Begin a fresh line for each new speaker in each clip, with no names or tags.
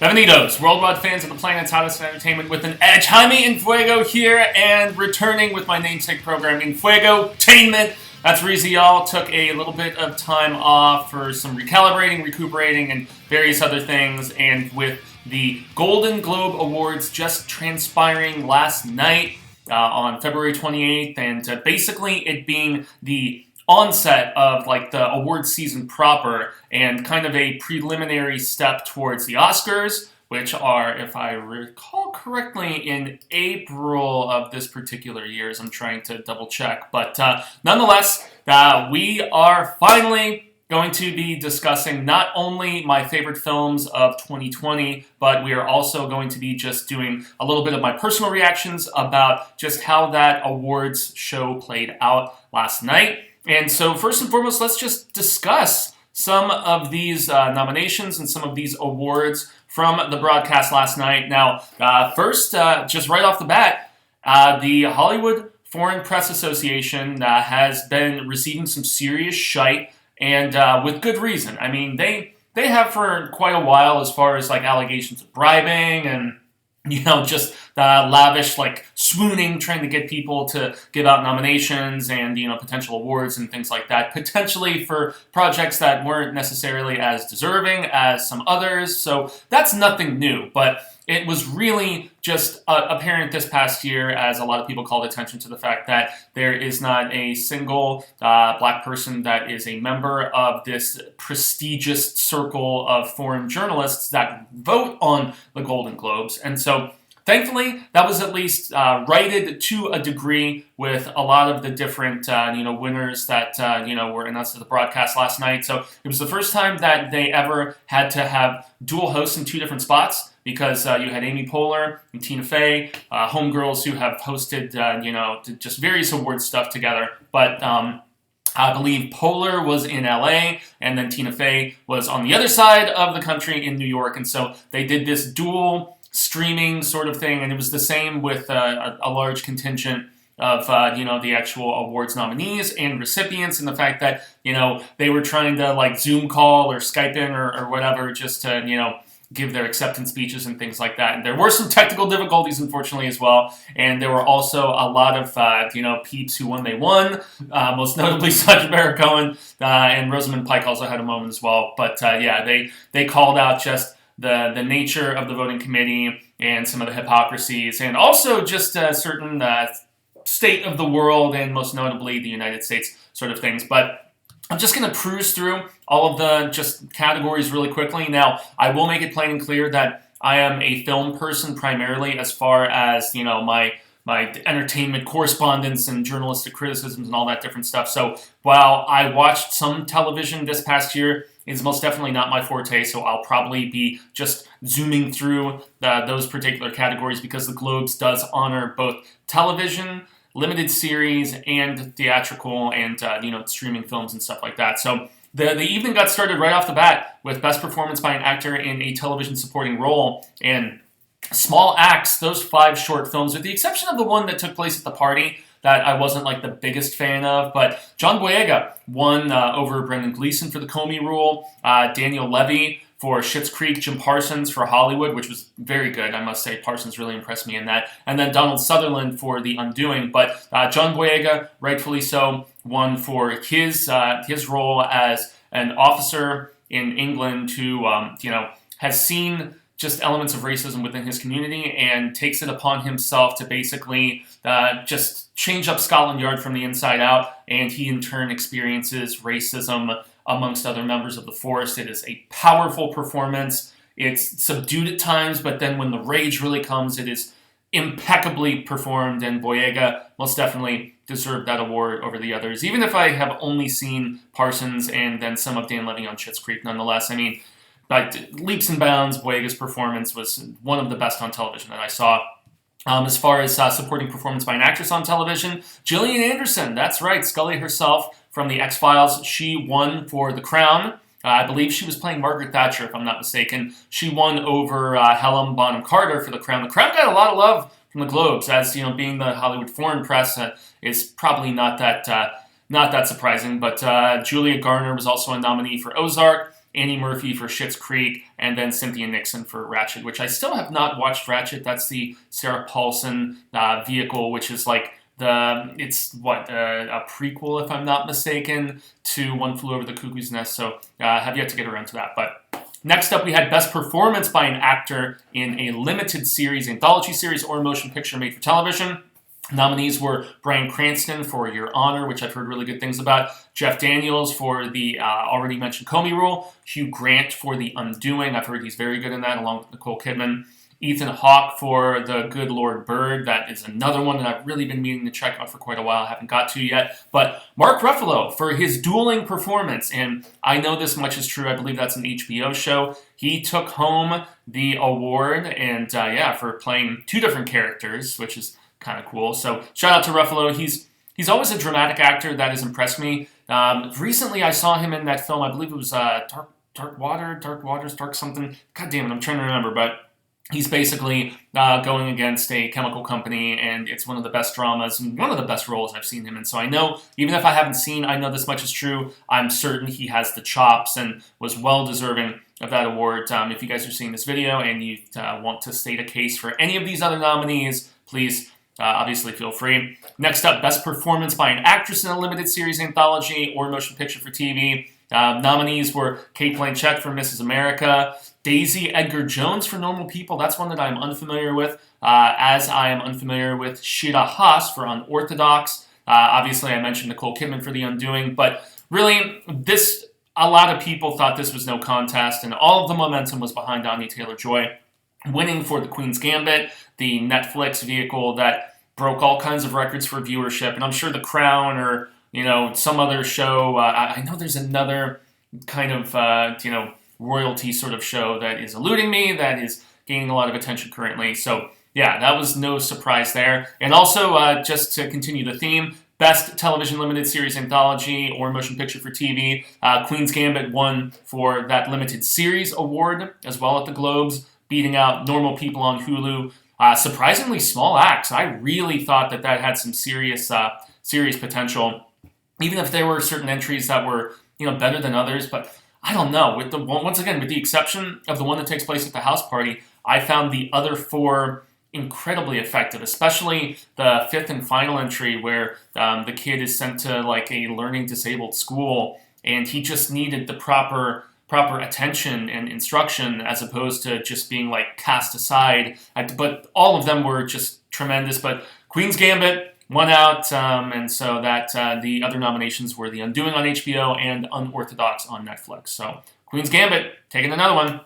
Bienvenidos, worldwide fans of the planet's hottest entertainment with an edge. Jaime En Fuego here, and returning with my namesake program, Enfuegotainment. That's the reason y'all took a little bit of time off for some recalibrating, recuperating, and various other things. And with the Golden Globe Awards just transpiring last night on February 28th, and basically it being the onset of like the award season proper and kind of a preliminary step towards the Oscars, which are, if I recall correctly, in April of this particular year, as I'm trying to double check. But nonetheless, we are finally going to be discussing not only my favorite films of 2020, but we are also going to be just doing a little bit of my personal reactions about just how that awards show played out last night. And so first and foremost, let's just discuss some of these nominations and some of these awards from the broadcast last night. Now, first, just right off the bat, the Hollywood Foreign Press Association has been receiving some serious shite, and with good reason. I mean, they have for quite a while as far as like allegations of bribing and just lavish, like, swooning, trying to get people to give out nominations and, potential awards and things like that, potentially for projects that weren't necessarily as deserving as some others. So that's nothing new, but it was really just apparent this past year as a lot of people called attention to the fact that there is not a single black person that is a member of this prestigious circle of foreign journalists that vote on the Golden Globes. And so thankfully, that was at least righted to a degree with a lot of the different, winners that, were announced at the broadcast last night. So it was the first time that they ever had to have dual hosts in two different spots, because you had Amy Poehler and Tina Fey, homegirls who have hosted, just various award stuff together. But I believe Poehler was in LA, and then Tina Fey was on the other side of the country in New York. And so they did this dual streaming sort of thing, and it was the same with a large contingent of, the actual awards nominees and recipients, and the fact that, they were trying to, like, Zoom call or Skype in or whatever just to, give their acceptance speeches and things like that. And there were some technical difficulties, unfortunately, as well. And there were also a lot of, peeps who, when they won, most notably Sacha Baron Cohen, and Rosamund Pike also had a moment as well. But, they called out just the nature of the voting committee and some of the hypocrisies, and also just a certain state of the world, and most notably the United States sort of things. But I'm just going to cruise through all of the just categories really quickly. Now, I will make it plain and clear that I am a film person primarily, as far as, my entertainment correspondence and journalistic criticisms and all that different stuff. So while I watched some television this past year, it's most definitely not my forte, so I'll probably be just zooming through those particular categories, because the Globes does honor both television, limited series, and theatrical and, streaming films and stuff like that. So the evening got started right off the bat with Best Performance by an Actor in a Television Supporting Role. And Small Acts, those 5 short films, with the exception of the one that took place at the party that I wasn't like the biggest fan of, but John Boyega won over Brendan Gleeson for The Comey Rule, Daniel Levy for Schitt's Creek, Jim Parsons for Hollywood, which was very good, I must say. Parsons really impressed me in that. And then Donald Sutherland for The Undoing. But John Boyega, rightfully so, won for his role as an officer in England who, has seen just elements of racism within his community and takes it upon himself to basically just change up Scotland Yard from the inside out. And he, in turn, experiences racism amongst other members of the force. It is a powerful performance. It's subdued at times, but then when the rage really comes, it is impeccably performed, and Boyega most definitely deserved that award over the others, even if I have only seen Parsons and then some of Dan Levy on Schitt's Creek. Nonetheless, I mean, by leaps and bounds, Boyega's performance was one of the best on television that I saw. As far as supporting performance by an actress on television, Gillian Anderson, that's right, Scully herself from The X-Files. She won for The Crown. I believe she was playing Margaret Thatcher, if I'm not mistaken. She won over Helen Bonham Carter for The Crown. The Crown got a lot of love from the Globes, as being the Hollywood Foreign Press is probably not that surprising. But Julia Garner was also a nominee for Ozark, Annie Murphy for Schitt's Creek, and then Cynthia Nixon for Ratched, which I still have not watched Ratched. That's the Sarah Paulson vehicle, which is like it's a prequel, if I'm not mistaken, to One Flew Over the Cuckoo's Nest, so have yet to get around to that. But next up, we had Best Performance by an Actor in a Limited Series, Anthology Series, or Motion Picture Made for Television. Nominees were Bryan Cranston for Your Honor, which I've heard really good things about, Jeff Daniels for the already mentioned Comey Rule, Hugh Grant for The Undoing, I've heard he's very good in that, along with Nicole Kidman, Ethan Hawke for The Good Lord Bird. That is another one that I've really been meaning to check out for quite a while. I haven't got to yet. But Mark Ruffalo for his dueling performance. And I know this much is true. I believe that's an HBO show. He took home the award and, for playing two different characters, which is kind of cool. So shout out to Ruffalo. He's always a dramatic actor that has impressed me. Recently, I saw him in that film. I believe it was Dark Waters, Dark something. God damn it, I'm trying to remember. But he's basically going against a chemical company, and it's one of the best dramas and one of the best roles I've seen him in. So I know, even if I I know this much is true, I'm certain he has the chops and was well deserving of that award. If you guys are seeing this video and you want to state a case for any of these other nominees, please obviously feel free. Next up, Best Performance by an Actress in a Limited Series, Anthology, or Motion Picture for TV. Nominees were Cate Blanchett for Mrs. America, Daisy Edgar Jones for Normal People. That's one that I'm unfamiliar with, as I am unfamiliar with Shira Haas for Unorthodox. Obviously, I mentioned Nicole Kidman for The Undoing, but really, a lot of people thought this was no contest, and all of the momentum was behind Anya Taylor-Joy winning for The Queen's Gambit, the Netflix vehicle that broke all kinds of records for viewership. And I'm sure The Crown or, some other show. I know there's another kind of, royalty sort of show that is eluding me, that is gaining a lot of attention currently. So, yeah, that was no surprise there. And also, just to continue the theme, Best Television Limited Series Anthology or Motion Picture for TV, Queen's Gambit won for that Limited Series award as well at the Globes, beating out Normal People on Hulu. Surprisingly small acts. I really thought that had some serious potential, even if there were certain entries that were better than others. But I don't know. With the exception of the one that takes place at the house party, I found the other four incredibly effective, especially the fifth and final entry where the kid is sent to like a learning disabled school, and he just needed the proper attention and instruction as opposed to just being like cast aside. But all of them were just tremendous. But Queen's Gambit won out, and so that the other nominations were The Undoing on HBO and Unorthodox on Netflix. So Queen's Gambit taking another one.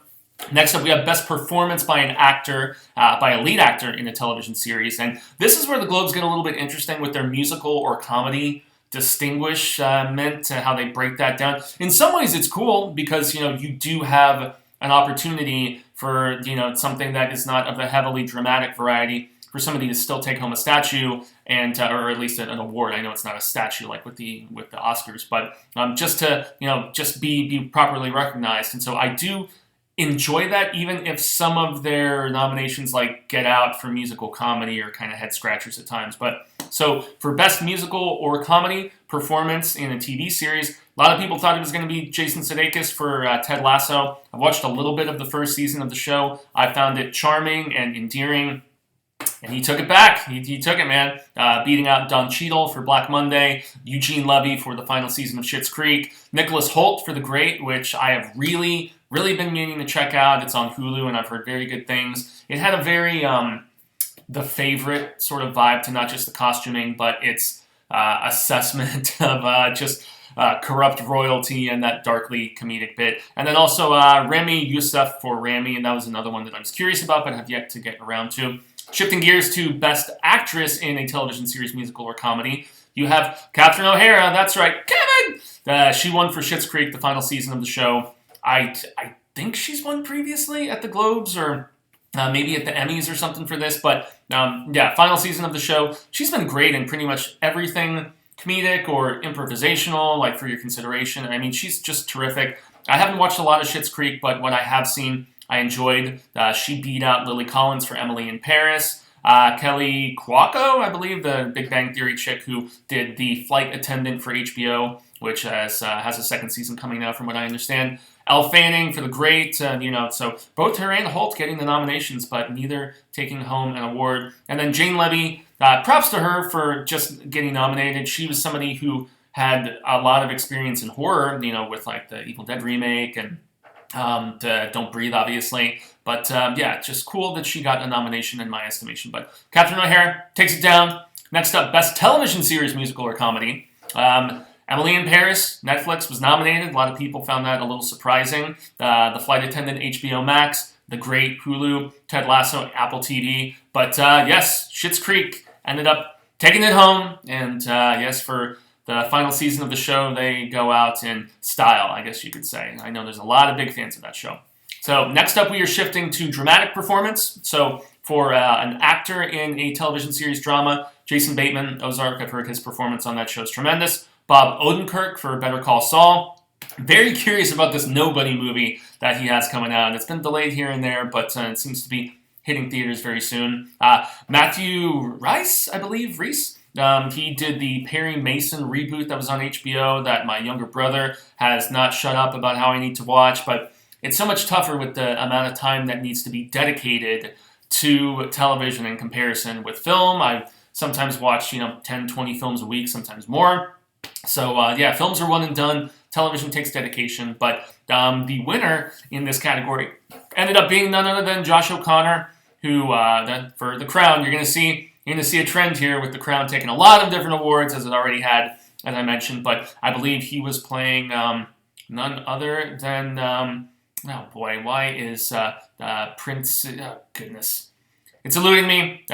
Next up, we have Best Performance by an Actor, by a lead actor in a television series. And this is where the Globes get a little bit interesting with their musical or comedy distinguishment, how they break that down. In some ways, it's cool because, you do have an opportunity for, something that is not of the heavily dramatic variety for somebody to still take home a statue and, or at least an award. I know it's not a statue like with the Oscars, but just to, just be properly recognized. And so I do enjoy that, even if some of their nominations like Get Out for musical comedy are kind of head scratchers at times. But so for Best Musical or Comedy Performance in a TV Series, a lot of people thought it was going to be Jason Sudeikis for Ted Lasso. I watched a little bit of the first season of the show. I found it charming and endearing, and he took it back. He took it, man. Beating out Don Cheadle for Black Monday, Eugene Levy for the final season of Schitt's Creek, Nicholas Hoult for The Great, which I have really been meaning to check out. It's on Hulu, and I've heard very good things. It had a very The Favorite sort of vibe to not just the costuming, but its assessment of just corrupt royalty and that darkly comedic bit. And then also Remy Youssef for Ramy, and that was another one that I was curious about but have yet to get around to. Shifting gears to Best Actress in a Television Series, Musical, or Comedy, you have Catherine O'Hara. That's right, Kevin! She won for Schitt's Creek, the final season of the show. I think she's won previously at the Globes or maybe at the Emmys or something for this. But final season of the show. She's been great in pretty much everything comedic or improvisational, like For Your Consideration. I mean, she's just terrific. I haven't watched a lot of Schitt's Creek, but what I have seen, I enjoyed. She beat out Lily Collins for Emily in Paris. Kelly Cuoco, I believe, the Big Bang Theory chick who did The Flight Attendant for HBO, which has a second season coming out from what I understand. Elle Fanning for The Great, so both her and Holt getting the nominations, but neither taking home an award. And then Jane Levy, props to her for just getting nominated. She was somebody who had a lot of experience in horror, with like the Evil Dead remake and Don't Breathe, obviously. But just cool that she got a nomination in my estimation. But Catherine O'Hara takes it down. Next up, Best Television Series, Musical or Comedy. Emily in Paris, Netflix, was nominated. A lot of people found that a little surprising. The Flight Attendant, HBO Max. The Great, Hulu. Ted Lasso, Apple TV. But yes, Schitt's Creek ended up taking it home. And yes, for the final season of the show, they go out in style, I guess you could say. I know there's a lot of big fans of that show. So next up, we are shifting to dramatic performance. So for an actor in a television series drama, Jason Bateman, Ozark, I've heard his performance on that show is tremendous. Bob Odenkirk for Better Call Saul. Very curious about this Nobody movie that he has coming out. It's been delayed here and there, but it seems to be hitting theaters very soon. Matthew Reese, he did the Perry Mason reboot that was on HBO that my younger brother has not shut up about how I need to watch, but it's so much tougher with the amount of time that needs to be dedicated to television in comparison with film. I sometimes watch, 10, 20 films a week, sometimes more. So, films are one and done. Television takes dedication. But the winner in this category ended up being none other than Josh O'Connor, who, for The Crown, you're going to see a trend here with The Crown taking a lot of different awards, as it already had, as I mentioned. But I believe he was playing none other than... why is Prince... goodness. It's eluding me.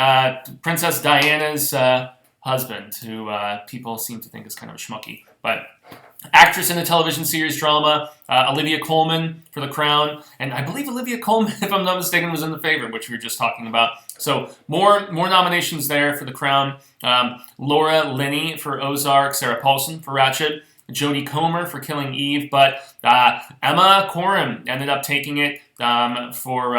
Princess Diana's husband, who people seem to think is kind of a schmucky. But actress in a television series drama, Olivia Colman for The Crown. And I believe Olivia Colman, if I'm not mistaken, was in The Favourite, which we were just talking about. So more nominations there for The Crown. Laura Linney for Ozark, Sarah Paulson for Ratched, Jodie Comer for Killing Eve, but Emma Corrin ended up taking it for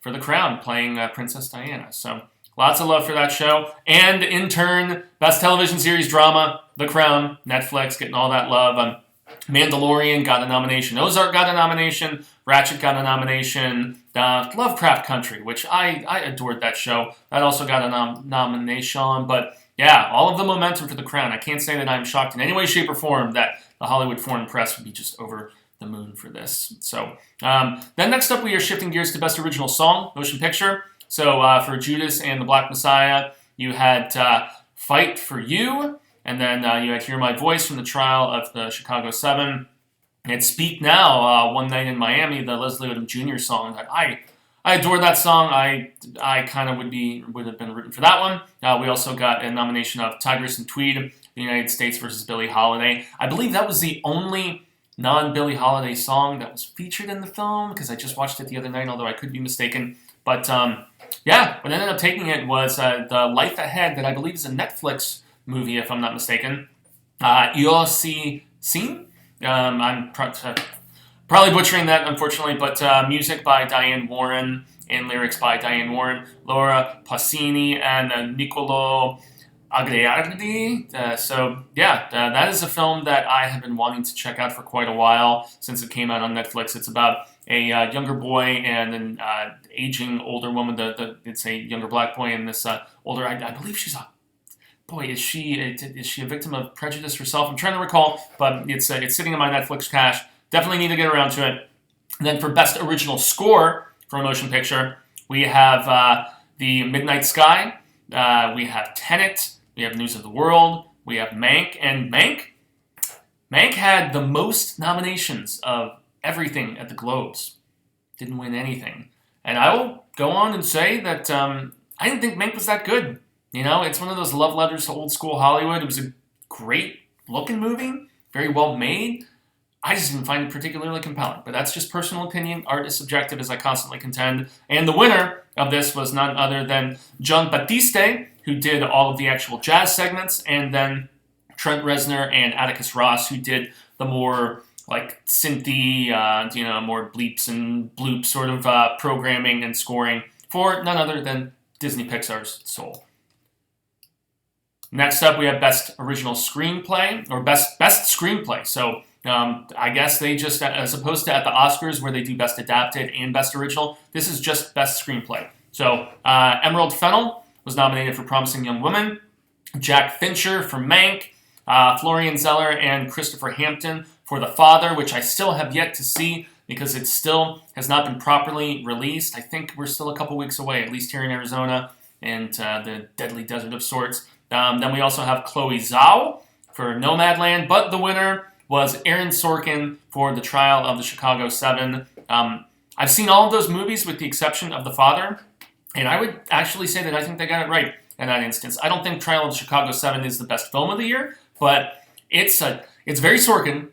The Crown, playing Princess Diana. So lots of love for that show. And in turn, Best Television Series Drama, The Crown, Netflix getting all that love. Mandalorian got a nomination. Ozark got a nomination. Ratched got a nomination. Lovecraft Country, which I adored that show. That also got a nomination. But yeah, all of the momentum for The Crown. I can't say that I'm shocked in any way, shape, or form that the Hollywood Foreign Press would be just over the moon for this. So then next up, we are shifting gears to Best Original Song, Motion Picture. So for Judas and the Black Messiah, you had Fight for You, and then you had Hear My Voice from the Trial of the Chicago 7. And Speak Now, One Night in Miami, the Leslie Odom Jr. song that I adore that song. I kind of would have been rooting for that one. We also got a nomination of Tigress and Tweed, The United States versus Billie Holiday. I believe that was the only non-Billie Holiday song that was featured in the film, because I just watched it the other night, although I could be mistaken. But what ended up taking it was The Life Ahead, that I believe is a Netflix movie, if I'm not mistaken. Yo Si Sin. I'm probably butchering that, unfortunately, but music by Diane Warren and lyrics by Diane Warren, Laura Pausini, and Niccolo Agliardi. That is a film that I have been wanting to check out for quite a while since it came out on Netflix. It's about a younger boy and an aging older woman. It's a younger black boy and this older. I believe she's a boy. Is she a victim of prejudice herself? I'm trying to recall, but it's sitting in my Netflix cache. Definitely need to get around to it. And then for Best Original Score for a Motion Picture, we have The Midnight Sky. We have Tenet. We have News of the World. We have Mank. And Mank had the most nominations of everything at the Globes. Didn't win anything. And I will go on and say that I didn't think Mank was that good. It's one of those love letters to old school Hollywood. It was a great looking movie, very well made. I just didn't find it particularly compelling. But that's just personal opinion. Art is subjective, as I constantly contend. And the winner of this was none other than John Batiste, who did all of the actual jazz segments, and then Trent Reznor and Atticus Ross, who did the more like synthy, more bleeps and bloops sort of programming and scoring for none other than Disney Pixar's Soul. Next up, we have Best Original Screenplay, or Best Screenplay. So I guess they just, as opposed to at the Oscars where they do Best Adapted and Best Original, this is just Best Screenplay. So Emerald Fennell was nominated for Promising Young Woman, Jack Fincher for Mank, Florian Zeller and Christopher Hampton for The Father, which I still have yet to see because it still has not been properly released. I think we're still a couple weeks away, at least here in Arizona and the deadly desert of sorts. Then we also have Chloe Zhao for Nomadland, but the winner was Aaron Sorkin for The Trial of the Chicago 7. I've seen all of those movies with the exception of The Father, and I would actually say that I think they got it right in that instance. I don't think Trial of the Chicago 7 is the best film of the year, but it's very Sorkin,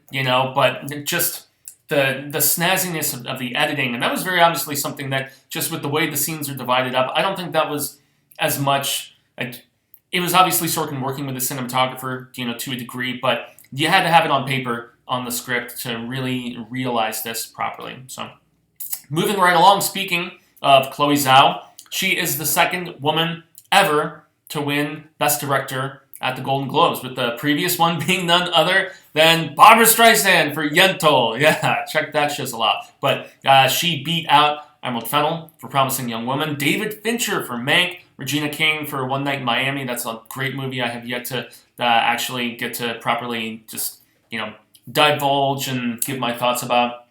but just the snazziness of the editing, and that was very obviously something that, just with the way the scenes are divided up, I don't think that was as much. It was obviously Sorkin working with the cinematographer, to a degree, but you had to have it on paper, on the script, to really realize this properly. So, moving right along, speaking of Chloe Zhao, she is the second woman ever to win Best Director at the Golden Globes, with the previous one being none other than Barbra Streisand for Yentl. Yeah, check that shizzle out. But she beat out Emerald Fennell for Promising Young Woman, David Fincher for Mank, Regina King for One Night in Miami. That's a great movie. I have yet to actually get to properly just, divulge and give my thoughts about.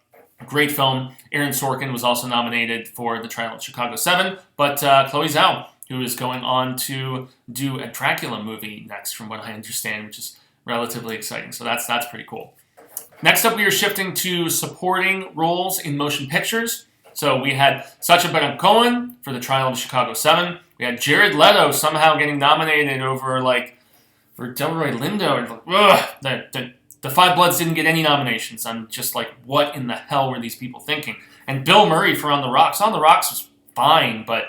Great film. Aaron Sorkin was also nominated for The Trial of Chicago 7, but Chloe Zhao, who is going on to do a Dracula movie next, from what I understand, which is relatively exciting. So that's pretty cool. Next up, we are shifting to supporting roles in motion pictures. So we had Sacha Baron Cohen for The Trial of Chicago 7. We had Jared Leto somehow getting nominated for Delroy Lindo. The Five Bloods didn't get any nominations. I'm just like, what in the hell were these people thinking? And Bill Murray for On the Rocks. On the Rocks was fine, but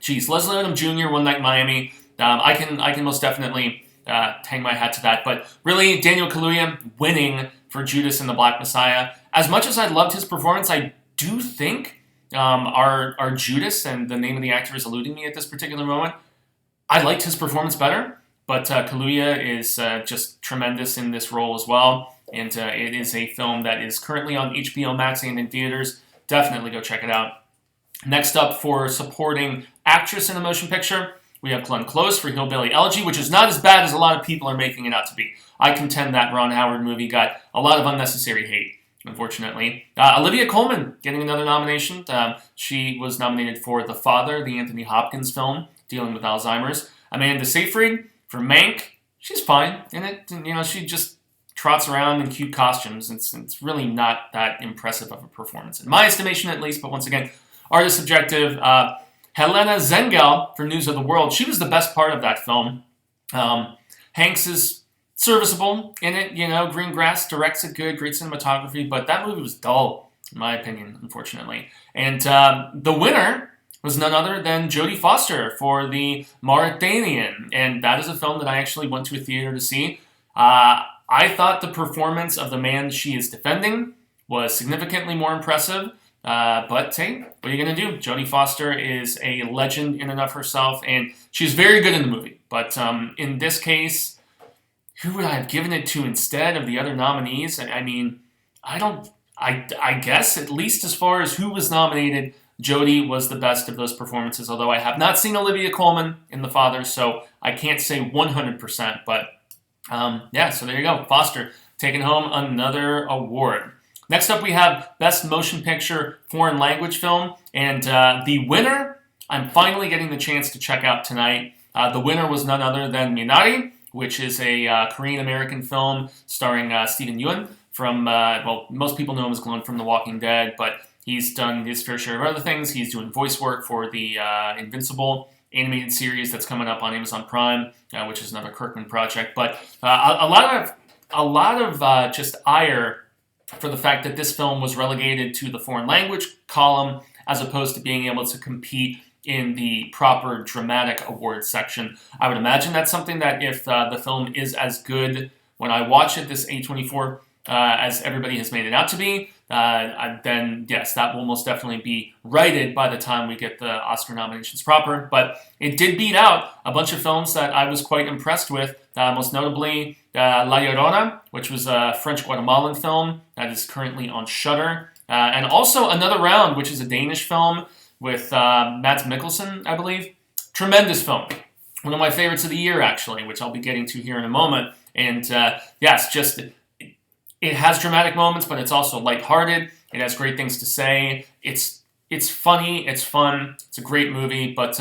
geez, Leslie Odom Jr., One Night in Miami. I can most definitely hang my hat to that. But really, Daniel Kaluuya winning for Judas and the Black Messiah. As much as I loved his performance, I do think our Judas, and the name of the actor is eluding me at this particular moment, I liked his performance better, but Kaluuya is just tremendous in this role as well, and it is a film that is currently on HBO Max and in theaters. Definitely go check it out. Next up, for supporting actress in a motion picture, we have Glenn Close for Hillbilly Elegy, which is not as bad as a lot of people are making it out to be. I contend that Ron Howard movie got a lot of unnecessary hate, unfortunately. Olivia Colman getting another nomination. She was nominated for The Father, the Anthony Hopkins film dealing with Alzheimer's. Amanda Seyfried for Mank. She's fine in it. She just trots around in cute costumes. It's really not that impressive of a performance, in my estimation at least, but once again, art is subjective. Helena Zengel for News of the World. She was the best part of that film. Hanks is serviceable in it, Greengrass directs it good, great cinematography, but that movie was dull, in my opinion, unfortunately. And the winner was none other than Jodie Foster for The Mauritanian, and that is a film that I actually went to a theater to see. I thought the performance of the man she is defending was significantly more impressive, but hey, what are you going to do? Jodie Foster is a legend in and of herself, and she's very good in the movie, but in this case, who would I have given it to instead of the other nominees? I guess, at least as far as who was nominated, Jodie was the best of those performances, although I have not seen Olivia Colman in The Father, so I can't say 100%, but so there you go. Foster taking home another award. Next up, we have Best Motion Picture Foreign Language Film, and the winner, I'm finally getting the chance to check out tonight. The winner was none other than Minari, which is a Korean-American film starring Stephen Yeun from, most people know him as Glenn from The Walking Dead, but he's done his fair share of other things. He's doing voice work for the Invincible animated series that's coming up on Amazon Prime, which is another Kirkman project. But a lot of just ire for the fact that this film was relegated to the foreign language column as opposed to being able to compete in the proper dramatic awards section. I would imagine that's something that if the film is as good when I watch it, this A24, as everybody has made it out to be, then yes, that will most definitely be righted by the time we get the Oscar nominations proper. But it did beat out a bunch of films that I was quite impressed with, most notably La Llorona, which was a French-Guatemalan film that is currently on Shudder. And also Another Round, which is a Danish film with Mads Mikkelsen, I believe. Tremendous film. One of my favorites of the year, actually, which I'll be getting to here in a moment. And yes, just it has dramatic moments, but it's also lighthearted. It has great things to say. It's funny. It's fun. It's a great movie. But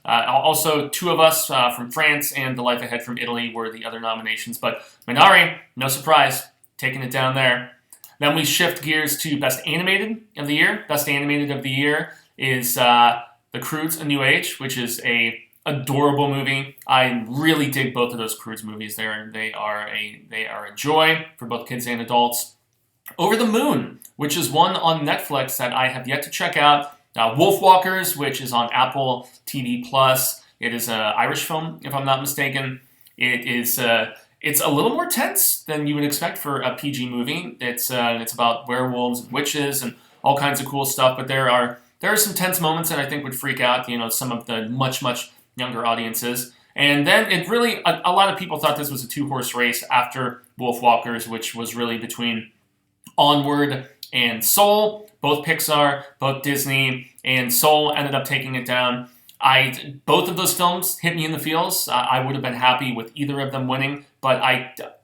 also Two of Us from France and The Life Ahead from Italy were the other nominations. But Minari, no surprise, taking it down there. Then we shift gears to Best Animated of the Year. Best Animated of the Year is The Croods: A New Age, which is a adorable movie. I really dig both of those Croods movies. They are a joy for both kids and adults. Over the Moon, which is one on Netflix that I have yet to check out. Wolfwalkers, which is on Apple TV Plus. It is an Irish film, if I'm not mistaken. It is it's a little more tense than you would expect for a PG movie. It's about werewolves and witches and all kinds of cool stuff. But there are some tense moments that I think would freak out some of the much younger audiences. And then it really a lot of people thought this was a two-horse race after Wolfwalkers, which was really between Onward and Soul, both Pixar, both Disney, and Soul ended up taking it down. Both of those films hit me in the feels. I would have been happy with either of them winning, but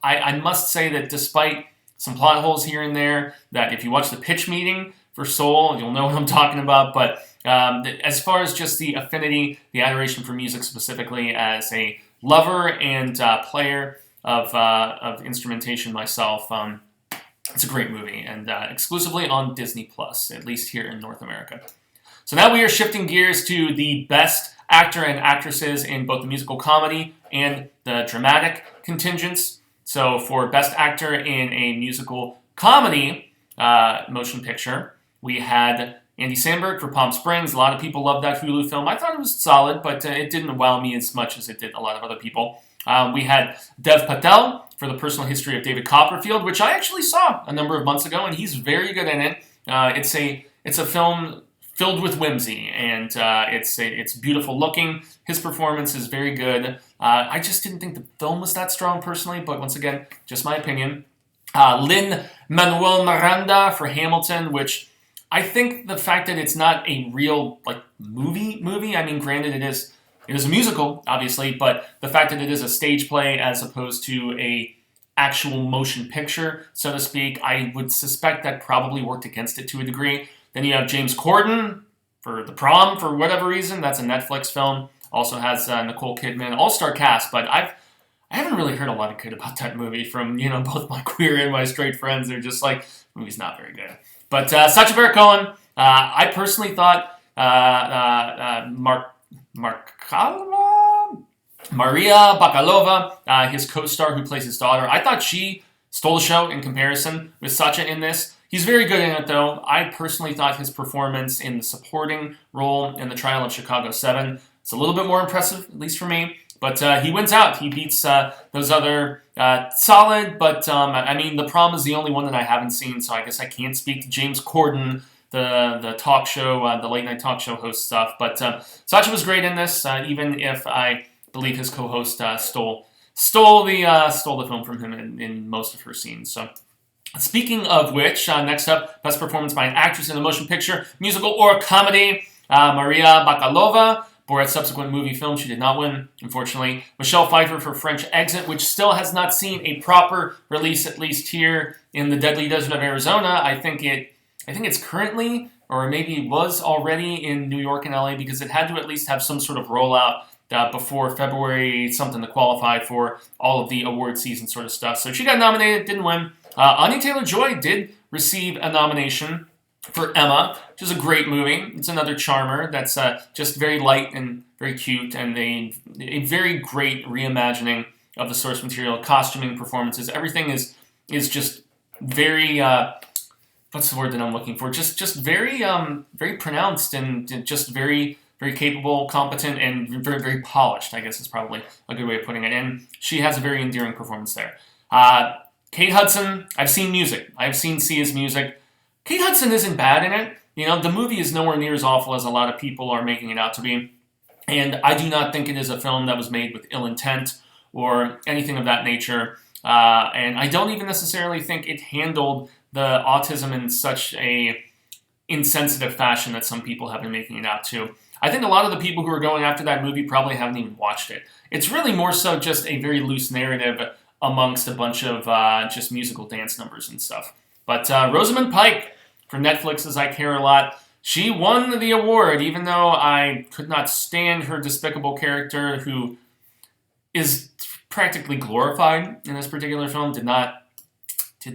I must say that despite some plot holes here and there, that if you watch the pitch meeting for Soul, you'll know what I'm talking about. But as far as just the affinity, the adoration for music specifically, as a lover and player of instrumentation myself, it's a great movie, and exclusively on Disney Plus, at least here in North America. So now we are shifting gears to the best actor and actresses in both the musical comedy and the dramatic contingents. So for best actor in a musical comedy motion picture, we had Andy Samberg for Palm Springs. A lot of people loved that Hulu film. I thought it was solid, but it didn't wow me as much as it did a lot of other people. We had Dev Patel for The Personal History of David Copperfield, which I actually saw a number of months ago, and he's very good in it. It's a film filled with whimsy, and it's beautiful looking. His performance is very good. I just didn't think the film was that strong personally, but once again, just my opinion. Lin-Manuel Miranda for Hamilton, which I think the fact that it's not a real movie. I mean, granted, it is a musical, obviously, but the fact that it is a stage play as opposed to a actual motion picture, so to speak, I would suspect that probably worked against it to a degree. Then you have James Corden for The Prom, for whatever reason. That's a Netflix film. Also has Nicole Kidman, all-star cast, but I haven't really heard a lot of good about that movie from both my queer and my straight friends. They're just like, the movie's not very good. But Sacha Baron Cohen, I personally thought Maria Bakalova, his co-star who plays his daughter, I thought she stole the show in comparison with Sacha in this. He's very good in it, though. I personally thought his performance in the supporting role in The Trial of Chicago 7 is a little bit more impressive, at least for me. But he wins out. He beats those other solid, but I mean, The Prom is the only one that I haven't seen, so I guess I can't speak to James Corden, the talk show, the late night talk show host stuff. But Sacha was great in this, even if I believe his co-host stole the film from him in most of her scenes. So, speaking of which, next up, best performance by an actress in a motion picture, musical or comedy, Maria Bakalova. Borat's subsequent movie film, she did not win, unfortunately. Michelle Pfeiffer for French Exit, which still has not seen a proper release, at least here in the deadly desert of Arizona. I think it's currently, or maybe was already in New York and LA, because it had to at least have some sort of rollout before February something to qualify for all of the award season sort of stuff. So she got nominated, didn't win. Anya Taylor-Joy did receive a nomination for Emma, which is a great movie. It's another charmer that's just very light and very cute, and a very great reimagining of the source material, costuming, performances. Everything is just very what's the word that I'm looking for? Just very very pronounced and just very very capable, competent, and very very polished, I guess is probably a good way of putting it. And she has a very endearing performance there. Kate Hudson, I've seen music. I've seen Sia's music. Kate Hudson isn't bad in it. The movie is nowhere near as awful as a lot of people are making it out to be. And I do not think it is a film that was made with ill intent or anything of that nature. And I don't even necessarily think it handled the autism in such a insensitive fashion that some people have been making it out to. I think a lot of the people who are going after that movie probably haven't even watched it. It's really more so just a very loose narrative amongst a bunch of just musical dance numbers and stuff. But Rosamund Pike for Netflix's I Care a Lot, she won the award, even though I could not stand her despicable character, who is practically glorified in this particular film. Did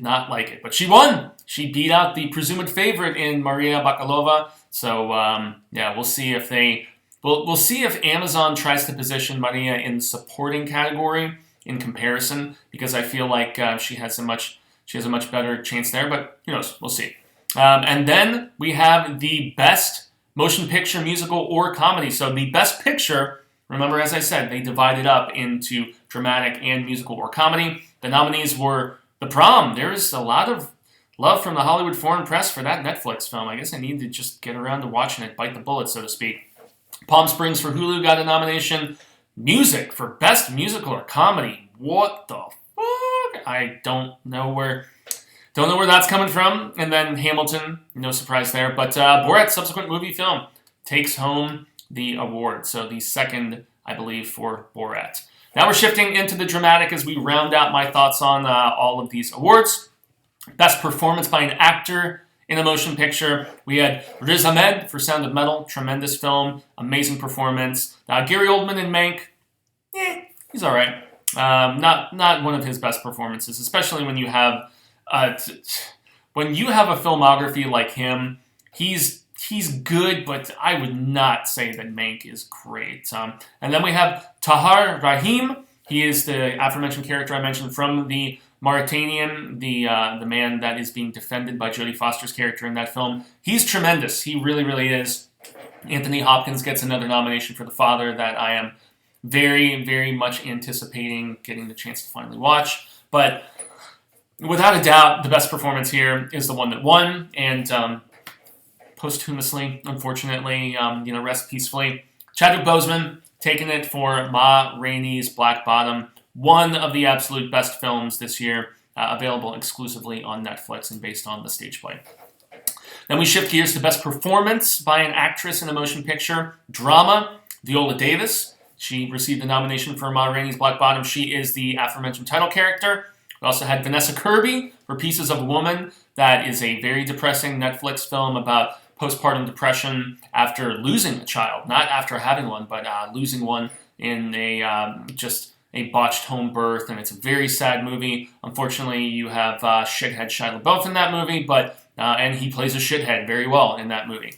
not like it, but she won. She beat out the presumed favorite in Maria Bakalova. So yeah, we'll see if we'll see if Amazon tries to position Maria in the supporting category in comparison, because I feel like she has a much better chance there. But who knows? We'll see. And then we have the best motion picture, musical, or comedy. So the best picture, remember, as I said, they divided up into dramatic and musical or comedy. The nominees were The Prom. There's a lot of love from the Hollywood foreign press for that Netflix film. I guess I need to just get around to watching it, bite the bullet, so to speak. Palm Springs for Hulu got a nomination. Music for Best Musical or Comedy. What the fuck? I don't know where that's coming from. And then Hamilton, no surprise there. But Borat's subsequent movie film takes home the award. So the second, I believe, for Borat. Now we're shifting into the dramatic as we round out my thoughts on all of these awards. Best performance by an actor in a motion picture. We had Riz Ahmed for Sound of Metal. Tremendous film. Amazing performance. Gary Oldman in Mank. He's all right. Not one of his best performances, especially when you have a filmography like him. He's good, but I would not say that Mank is great. And then we have Tahar Rahim. He is the aforementioned character I mentioned from the Mauritanian, the man that is being defended by Jodie Foster's character in that film. He's tremendous. He really, really is. Anthony Hopkins gets another nomination for The Father that I am very, very much anticipating getting the chance to finally watch. But without a doubt, the best performance here is the one that won. And posthumously, unfortunately, rest peacefully, Chadwick Boseman taking it for Ma Rainey's Black Bottom, one of the absolute best films this year, available exclusively on Netflix and based on the stage play. Then we shift gears to best performance by an actress in a motion picture. Drama, Viola Davis. She received the nomination for Ma Rainey's Black Bottom. She is the aforementioned title character. We also had Vanessa Kirby for Pieces of a Woman. That is a very depressing Netflix film about postpartum depression after losing a child. Not after having one, but losing one in just a botched home birth. And it's a very sad movie. Unfortunately, you have shithead Shia LaBeouf in that movie, and he plays a shithead very well in that movie.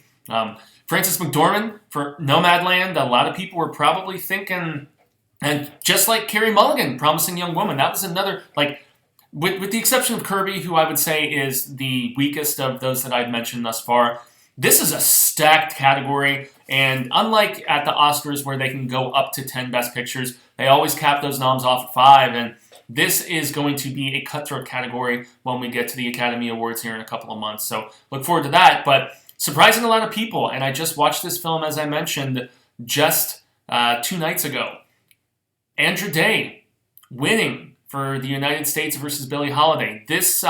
Frances McDormand for Nomadland. A lot of people were probably thinking, and just like Carey Mulligan, Promising Young Woman, that was another, with the exception of Kirby, who I would say is the weakest of those that I've mentioned thus far, this is a stacked category, and unlike at the Oscars where they can go up to 10 Best Pictures, they always cap those noms off at 5, and this is going to be a cutthroat category when we get to the Academy Awards here in a couple of months, so look forward to that. But surprising a lot of people, and I just watched this film, as I mentioned, just 2 nights ago. Andrew Day winning for the United States versus Billie Holiday. This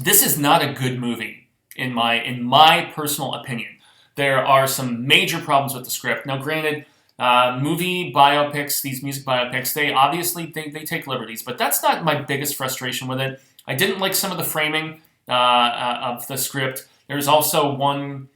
is not a good movie. In my personal opinion, there are some major problems with the script. Now, granted, movie biopics, these music biopics, they obviously they take liberties, but that's not my biggest frustration with it. I didn't like some of the framing of the script. There's also one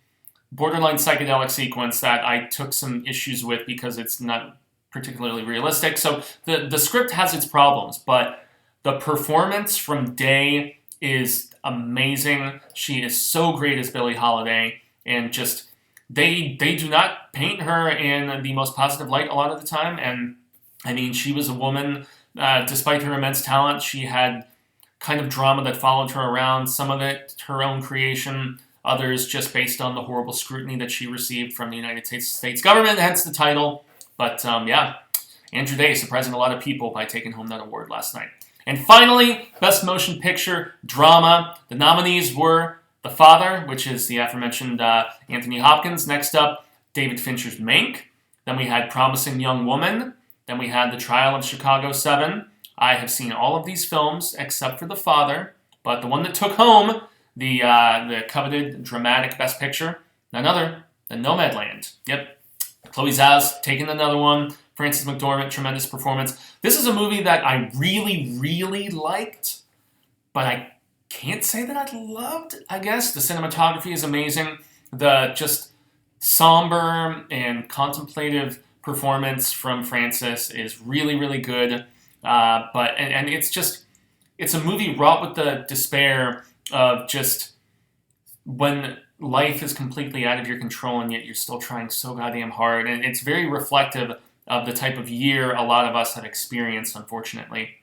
borderline psychedelic sequence that I took some issues with because it's not particularly realistic. So the script has its problems, but the performance from Day is amazing. She is so great as Billie Holiday, and just they do not paint her in the most positive light a lot of the time. And I mean, she was a woman, despite her immense talent, she had kind of drama that followed her around. Some of it her own creation, others just based on the horrible scrutiny that she received from the United States government, hence the title. But yeah, Andrew Day surprising a lot of people by taking home that award last night. And finally, Best Motion Picture Drama. The nominees were The Father, which is the aforementioned Anthony Hopkins. Next up, David Fincher's Mank. Then we had Promising Young Woman. Then we had The Trial of Chicago 7. I have seen all of these films except for The Father, but the one that took home the coveted dramatic Best Picture, none other than Nomadland. Yep, Chloe Zhao's taking another one. Frances McDormand, tremendous performance. This is a movie that I really, really liked, but I can't say that I loved, I guess. The cinematography is amazing. The just somber and contemplative performance from Frances is really, really good. But it's a movie wrought with the despair of just when life is completely out of your control and yet you're still trying so goddamn hard. And it's very reflective of the type of year a lot of us have experienced, unfortunately.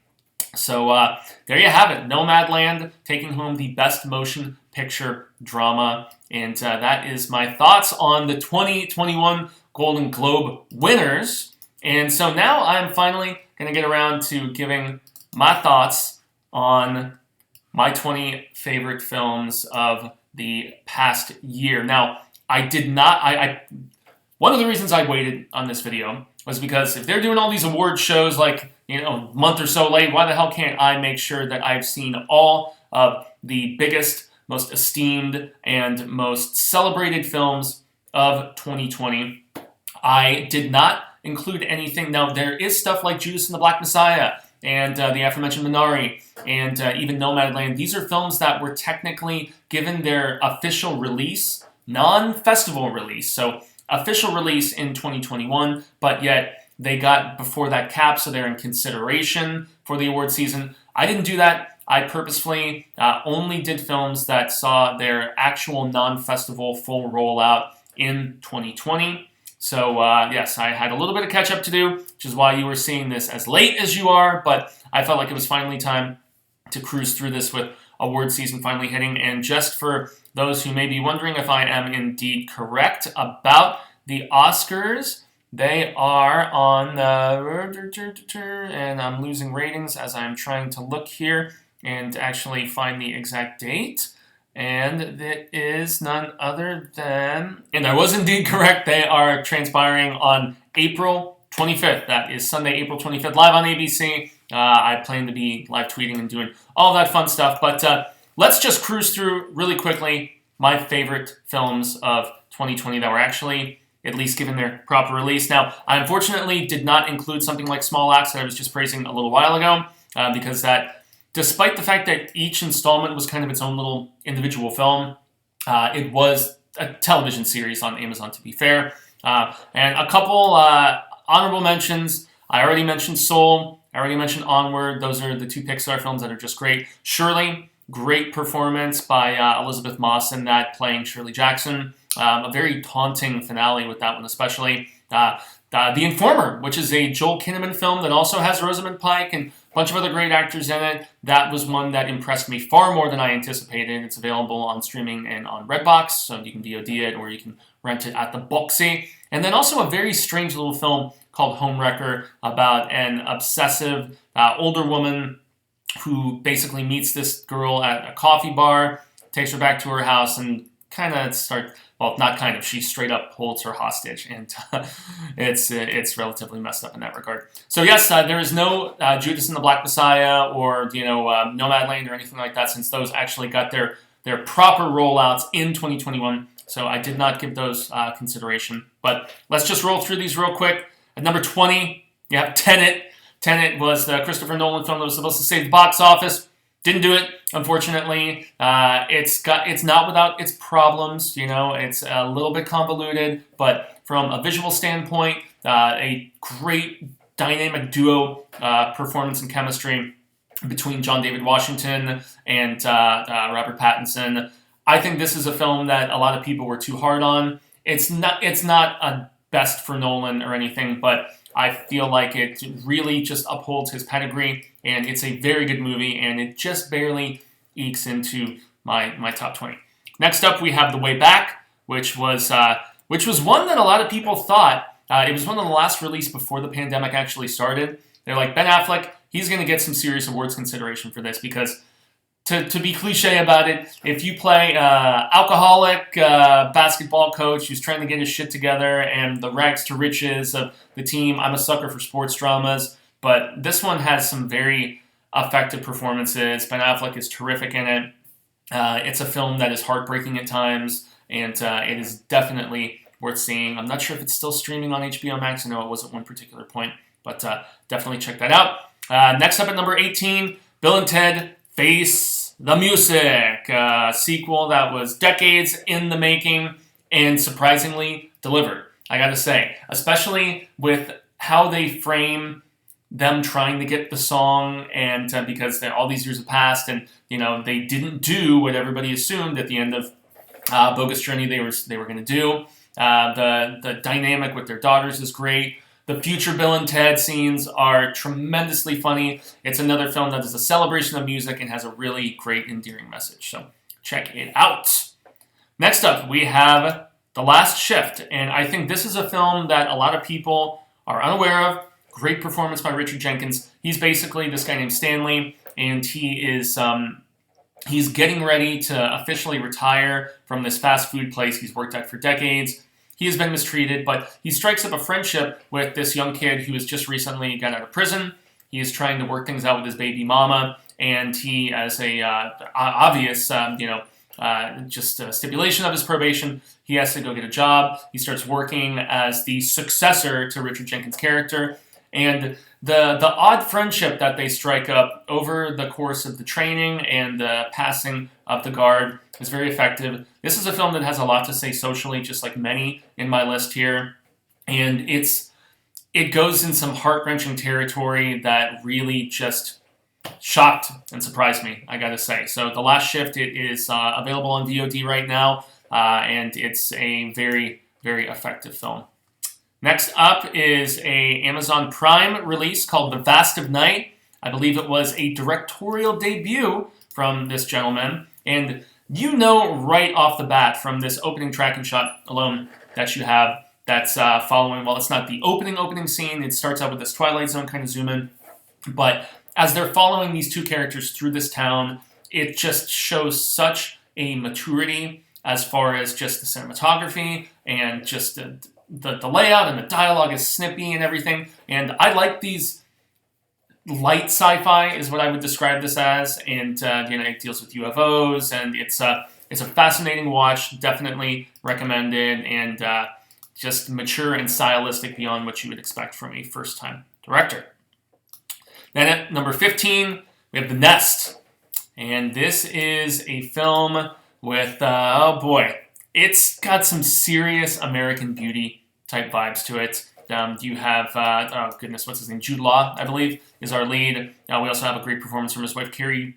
So there you have it. Nomadland taking home the Best Motion Picture Drama. And that is my thoughts on the 2021 Golden Globe winners. And so now I'm finally going to get around to giving my thoughts on my 20 favorite films of the past year. Now, I did not... one of the reasons I waited on this video was because if they're doing all these award shows like, a month or so late, why the hell can't I make sure that I've seen all of the biggest, most esteemed, and most celebrated films of 2020? I did not include anything. Now, there is stuff like Judas and the Black Messiah and the aforementioned Minari and even Nomadland. These are films that were technically given their official release, non-festival release. So official release in 2021, but yet they got before that cap, so they're in consideration for the award season. I didn't do that. I purposefully only did films that saw their actual non-festival full rollout in 2020. So yes, I had a little bit of catch up to do, which is why you were seeing this as late as you are, but I felt like it was finally time to cruise through this with award season finally hitting. And just for those who may be wondering if I am indeed correct about the Oscars, they are on the... and I'm losing ratings as I'm trying to look here and actually find the exact date. And it is none other than... And I was indeed correct. They are transpiring on April 25th. That is Sunday, April 25th, live on ABC. I plan to be live tweeting and doing all that fun stuff. But let's just cruise through really quickly my favorite films of 2020 that were actually at least given their proper release. Now, I unfortunately did not include something like Small Axe that I was just praising a little while ago, because that, despite the fact that each installment was kind of its own little individual film, it was a television series on Amazon, to be fair. And a couple honorable mentions. I already mentioned Soul. I already mentioned Onward. Those are the two Pixar films that are just great. Shirley, great performance by Elizabeth Moss in that, playing Shirley Jackson. A very taunting finale with that one, especially. The Informer, which is a Joel Kinnaman film that also has Rosamund Pike and a bunch of other great actors in it. That was one that impressed me far more than I anticipated. It's available on streaming and on Redbox, so you can VOD it or you can rent it at the Boxy. And then also a very strange little film called Homewrecker about an obsessive older woman who basically meets this girl at a coffee bar, takes her back to her house, and kind of well, not kind of, she straight up holds her hostage, and it's relatively messed up in that regard. So yes, there is no Judas and the Black Messiah or Nomadland or anything like that, since those actually got their proper rollouts in 2021. So I did not give those consideration. But let's just roll through these real quick. At number 20, you have Tenet. Tenet was the Christopher Nolan film that was supposed to save the box office. Didn't do it, unfortunately. It's not without its problems. It's a little bit convoluted, but from a visual standpoint, a great dynamic duo performance and chemistry between John David Washington and Robert Pattinson. I think this is a film that a lot of people were too hard on. It's not a best for Nolan or anything, but I feel like it really just upholds his pedigree, and it's a very good movie, and it just barely ekes into my top 20. Next up, we have The Way Back, which was one that a lot of people thought, it was one of the last released before the pandemic actually started. They're like, Ben Affleck, he's going to get some serious awards consideration for this, because to be cliche about it, if you play alcoholic basketball coach who's trying to get his shit together and the rags to riches of the team, I'm a sucker for sports dramas, But this one has some very effective performances. Ben Affleck is terrific in it. It's a film that is heartbreaking at times, and it is definitely worth seeing. I'm not sure if it's still streaming on HBO Max. I know it was at one particular point, but definitely check that out. Next up at number 18, Bill and Ted Face the Music, a sequel that was decades in the making and surprisingly delivered, I gotta say, especially with how they frame them trying to get the song, and because all these years have passed, and they didn't do what everybody assumed at the end of Bogus Journey they were going to do. The dynamic with their daughters is great. The future Bill and Ted scenes are tremendously funny. It's another film that is a celebration of music and has a really great, endearing message. So check it out. Next up, we have The Last Shift, and I think this is a film that a lot of people are unaware of. Great performance by Richard Jenkins. He's basically this guy named Stanley, and he's getting ready to officially retire from this fast food place he's worked at for decades. He has been mistreated, but he strikes up a friendship with this young kid who has just recently got out of prison. He is trying to work things out with his baby mama, and he, as a obvious, stipulation of his probation, he has to go get a job. He starts working as the successor to Richard Jenkins' character. And the odd friendship that they strike up over the course of the training and the passing of the guard is very effective. This is a film that has a lot to say socially, just like many in my list here. And it goes in some heart-wrenching territory that really just shocked and surprised me, I gotta say. So The Last Shift, it is available on VOD right now, and it's a very, very effective film. Next up is a Amazon Prime release called The Vast of Night. I believe it was a directorial debut from this gentleman. And right off the bat from this opening tracking shot alone that you have that's following, well, it's not the opening scene. It starts out with this Twilight Zone kind of zoom in. But as they're following these two characters through this town, it just shows such a maturity as far as just the cinematography and just the layout, and the dialogue is snippy and everything. And I like these light sci-fi is what I would describe this as. And it deals with UFOs, and it's a fascinating watch. Definitely recommended, and just mature and stylistic beyond what you would expect from a first-time director. Then at number 15, we have The Nest, and this is a film with it's got some serious American Beauty type vibes to it. You have, what's his name? Jude Law, I believe, is our lead. We also have a great performance from his wife, Carrie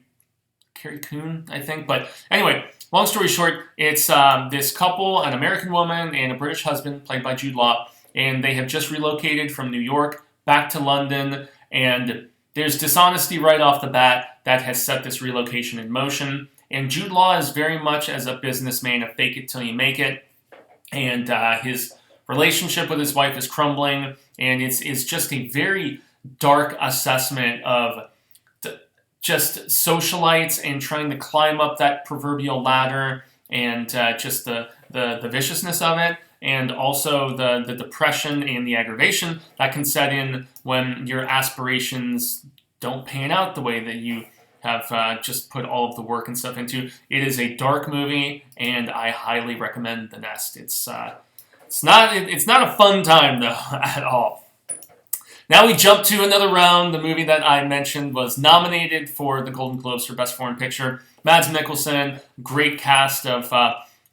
Coon, I think. But anyway, long story short, it's this couple, an American woman and a British husband, played by Jude Law, and they have just relocated from New York back to London, and there's dishonesty right off the bat that has set this relocation in motion. And Jude Law is very much as a businessman, a fake it till you make it. And his relationship with his wife is crumbling. And it's just a very dark assessment of just socialites and trying to climb up that proverbial ladder, and just the viciousness of it. And also the depression and the aggravation that can set in when your aspirations don't pan out the way that you have just put all of the work and stuff into. It is a dark movie, and I highly recommend The Nest. It's not a fun time, though, at all. Now we jump to another round. The movie that I mentioned was nominated for the Golden Globes for Best Foreign Picture. Mads Mikkelsen, great cast of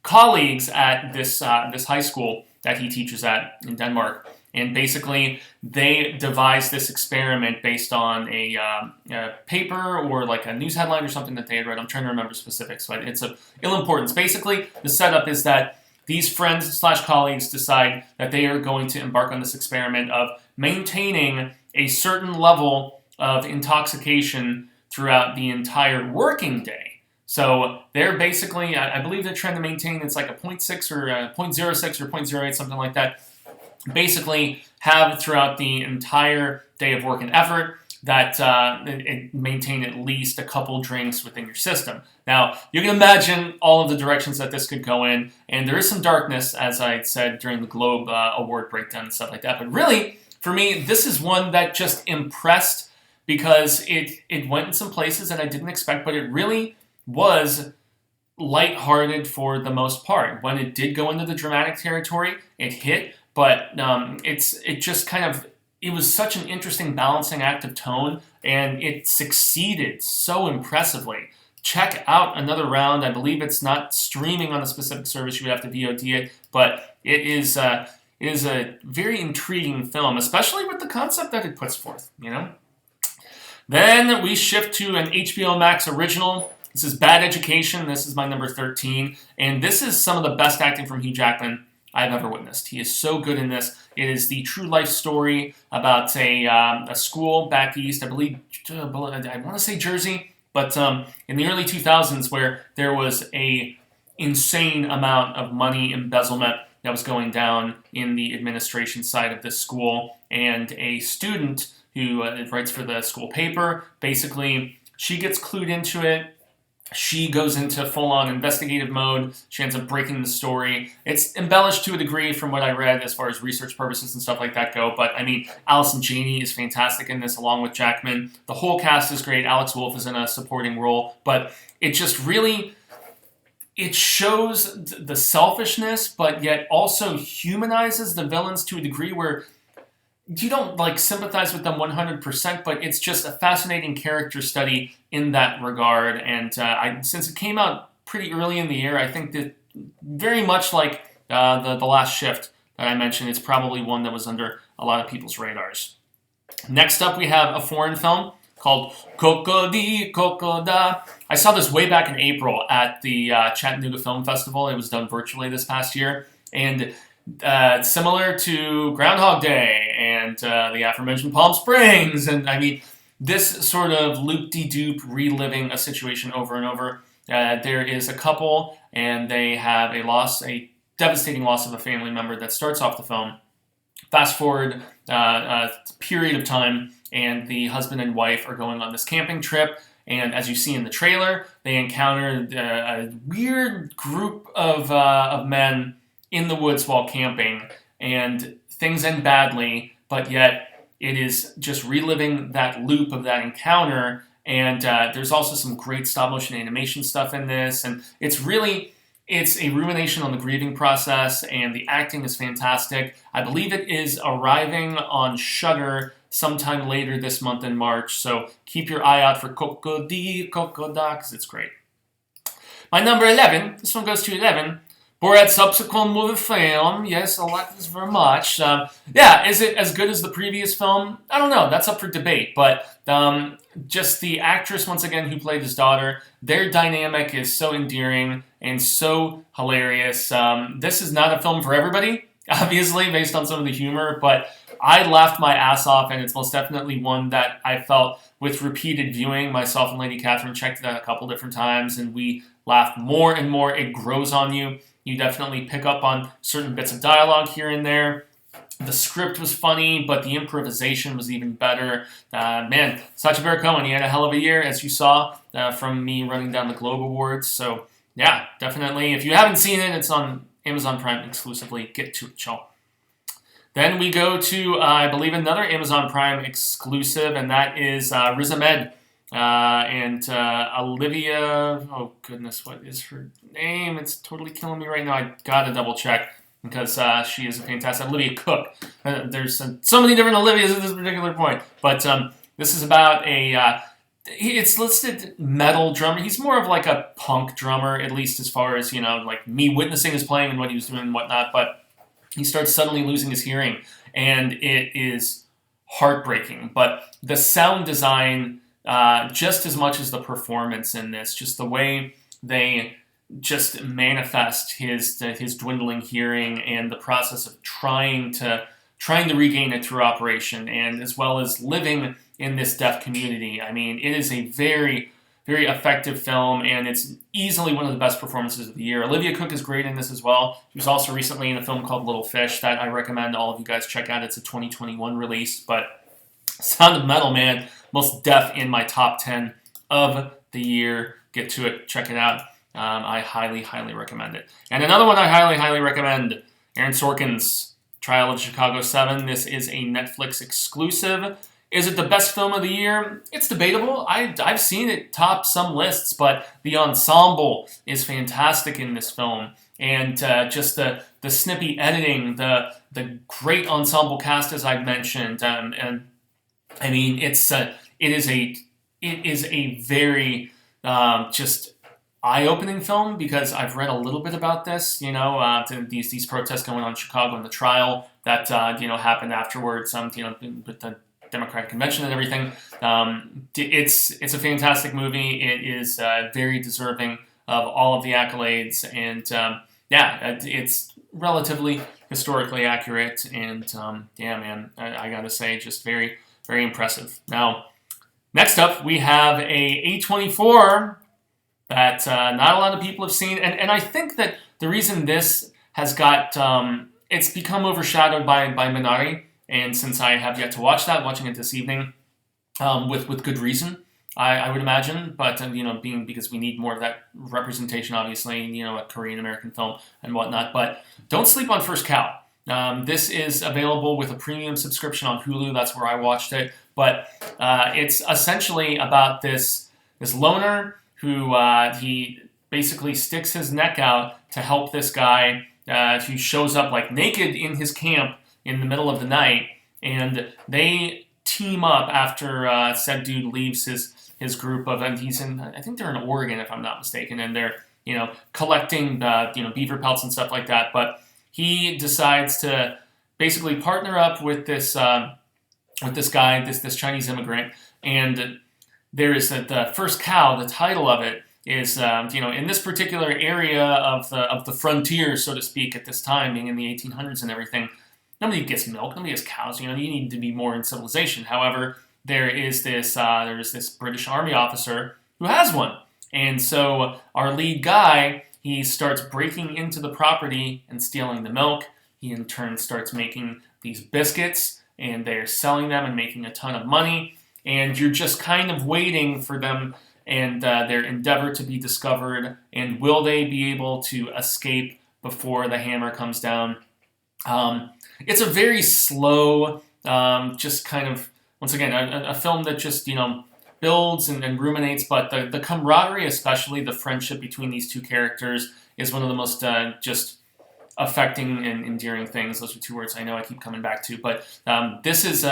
colleagues at this high school that he teaches at in Denmark. And basically, they devised this experiment based on a paper or like a news headline or something that they had read. I'm trying to remember specifics, but it's of ill importance. Basically, the setup is that these friends/colleagues decide that they are going to embark on this experiment of maintaining a certain level of intoxication throughout the entire working day. So they're basically, I believe they're trying to maintain, it's like a 0.6 or a 0.06 or 0.08, something like that. Basically have throughout the entire day of work and effort that maintain at least a couple drinks within your system. Now, you can imagine all of the directions that this could go in, and there is some darkness, as I said during the Globe Award breakdown and stuff like that, but really, for me, this is one that just impressed because it went in some places that I didn't expect, but it really was lighthearted for the most part. When it did go into the dramatic territory, it hit, but it just kind of, it was such an interesting balancing act of tone, and it succeeded so impressively. Check out Another Round. I believe it's not streaming on a specific service. You would have to VOD it, but it is a very intriguing film, especially with the concept that it puts forth, you know? Then we shift to an HBO Max original. This is Bad Education. This is my number 13, and this is some of the best acting from Hugh Jackman I've ever witnessed. He is so good in this. It is the true life story about a school back east, I believe, I want to say Jersey, but in the early 2000s, where there was a insane amount of money embezzlement that was going down in the administration side of this school, and a student who writes for the school paper, basically, she gets clued into it. She goes into full-on investigative mode. She ends up breaking the story. It's embellished to a degree from what I read as far as research purposes and stuff like that go. But, I mean, Allison Janney is fantastic in this along with Jackman. The whole cast is great. Alex Wolff is in a supporting role. But it just really, it shows the selfishness, but yet also humanizes the villains to a degree where you don't sympathize with them 100%, but it's just a fascinating character study in that regard. And since it came out pretty early in the year, I think that very much like the last shift that I mentioned, it's probably one that was under a lot of people's radars. Next up, we have a foreign film called Coco di Coco da. I saw this way back in April at the Chattanooga Film Festival. It was done virtually this past year, and similar to Groundhog Day and the aforementioned Palm Springs, and I mean, this sort of loop-de-doop reliving a situation over and over. There is a couple, and they have a devastating loss of a family member that starts off the film. Fast forward a period of time, and the husband and wife are going on this camping trip, and as you see in the trailer, they encounter a weird group of men in the woods while camping, and things end badly, but yet it is just reliving that loop of that encounter, and there's also some great stop-motion animation stuff in this, and it's a rumination on the grieving process, and the acting is fantastic. I believe it is arriving on Shudder sometime later this month in March, so keep your eye out for Coco di Coco da, because it's great. My number 11, this one goes to 11, Borat's subsequent movie film. Yes, I like this very much. Is it as good as the previous film? I don't know. That's up for debate. But just the actress, once again, who played his daughter, their dynamic is so endearing and so hilarious. This is not a film for everybody, obviously, based on some of the humor. But I laughed my ass off, and it's most definitely one that I felt with repeated viewing. Myself and Lady Catherine checked it out a couple different times, and we laughed more and more. It grows on you. You definitely pick up on certain bits of dialogue here and there. The script was funny, but the improvisation was even better. Sacha Baron Cohen, he had a hell of a year, as you saw from me running down the Globe Awards. So, yeah, definitely. If you haven't seen it, it's on Amazon Prime exclusively. Get to it, y'all. Then we go to, I believe, another Amazon Prime exclusive, and that is Riz Ahmed. And Olivia, oh goodness, what is her name? It's totally killing me right now. I gotta double check because she is a fantastic Olivia Cook. There's so many different Olivias at this particular point, but this is about it's listed metal drummer. He's more of like a punk drummer, at least as far as, like me witnessing his playing and what he was doing and whatnot, but he starts suddenly losing his hearing, and it is heartbreaking. But the sound design, just as much as the performance in this, just the way they just manifest his dwindling hearing and the process of trying to regain it through operation, and as well as living in this deaf community. I mean, it is a very, very effective film, and it's easily one of the best performances of the year. Olivia Cook is great in this as well. She was also recently in a film called Little Fish that I recommend all of you guys check out. It's a 2021 release, but Sound of Metal, man, most def in my top 10 of the year. Get to it. Check it out. I highly, highly recommend it. And another one I highly, highly recommend, Aaron Sorkin's Trial of Chicago 7. This is a Netflix exclusive. Is it the best film of the year? It's debatable. I've seen it top some lists, but the ensemble is fantastic in this film. And just the snippy editing, the great ensemble cast, as I've mentioned. And I mean, it is a very just eye-opening film, because I've read a little bit about this, these protests going on in Chicago and the trial that happened afterwards, with the Democratic Convention and everything. It's a fantastic movie. It is very deserving of all of the accolades, and it's relatively historically accurate, and man, I gotta say, just very, very impressive. Now, next up, we have a A24 that not a lot of people have seen, and I think that the reason this has got, it's become overshadowed by Minari, and since I have yet to watch that, watching it this evening, with good reason, I would imagine, but being because we need more of that representation, obviously, a Korean American film and whatnot. But don't sleep on First Cow. This is available with a premium subscription on Hulu. That's where I watched it. But it's essentially about this loner who he basically sticks his neck out to help this guy who shows up like naked in his camp in the middle of the night, and they team up after said dude leaves his group of, and he's in, I think they're in Oregon if I'm not mistaken, and they're collecting beaver pelts and stuff like that. But he decides to basically partner up with this guy, this Chinese immigrant, and there is the First Cow. The title of it is in this particular area of the frontier, so to speak, at this time, being in the 1800s and everything. Nobody gets milk. Nobody has cows. You need to be more in civilization. However, there is this British Army officer who has one, and so our lead guy, he starts breaking into the property and stealing the milk. He in turn starts making these biscuits, and they're selling them and making a ton of money. And you're just kind of waiting for them and their endeavor to be discovered. And will they be able to escape before the hammer comes down? It's a very slow, just kind of, once again, a film that just, builds and ruminates, but the camaraderie, especially the friendship between these two characters, is one of the most just affecting and endearing things. Those are two words I know I keep coming back to, but this is,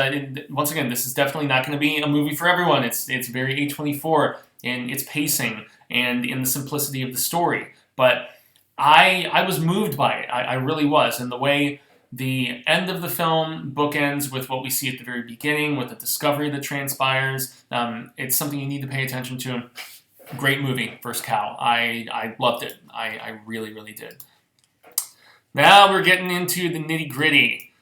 once again, this is definitely not going to be a movie for everyone. It's very A24 in its pacing and in the simplicity of the story, but I was moved by it. I really was, and the way the end of the film bookends with what we see at the very beginning, with the discovery that transpires. It's something you need to pay attention to. Great movie, First Cow. I loved it. I really, really did. Now we're getting into the nitty-gritty.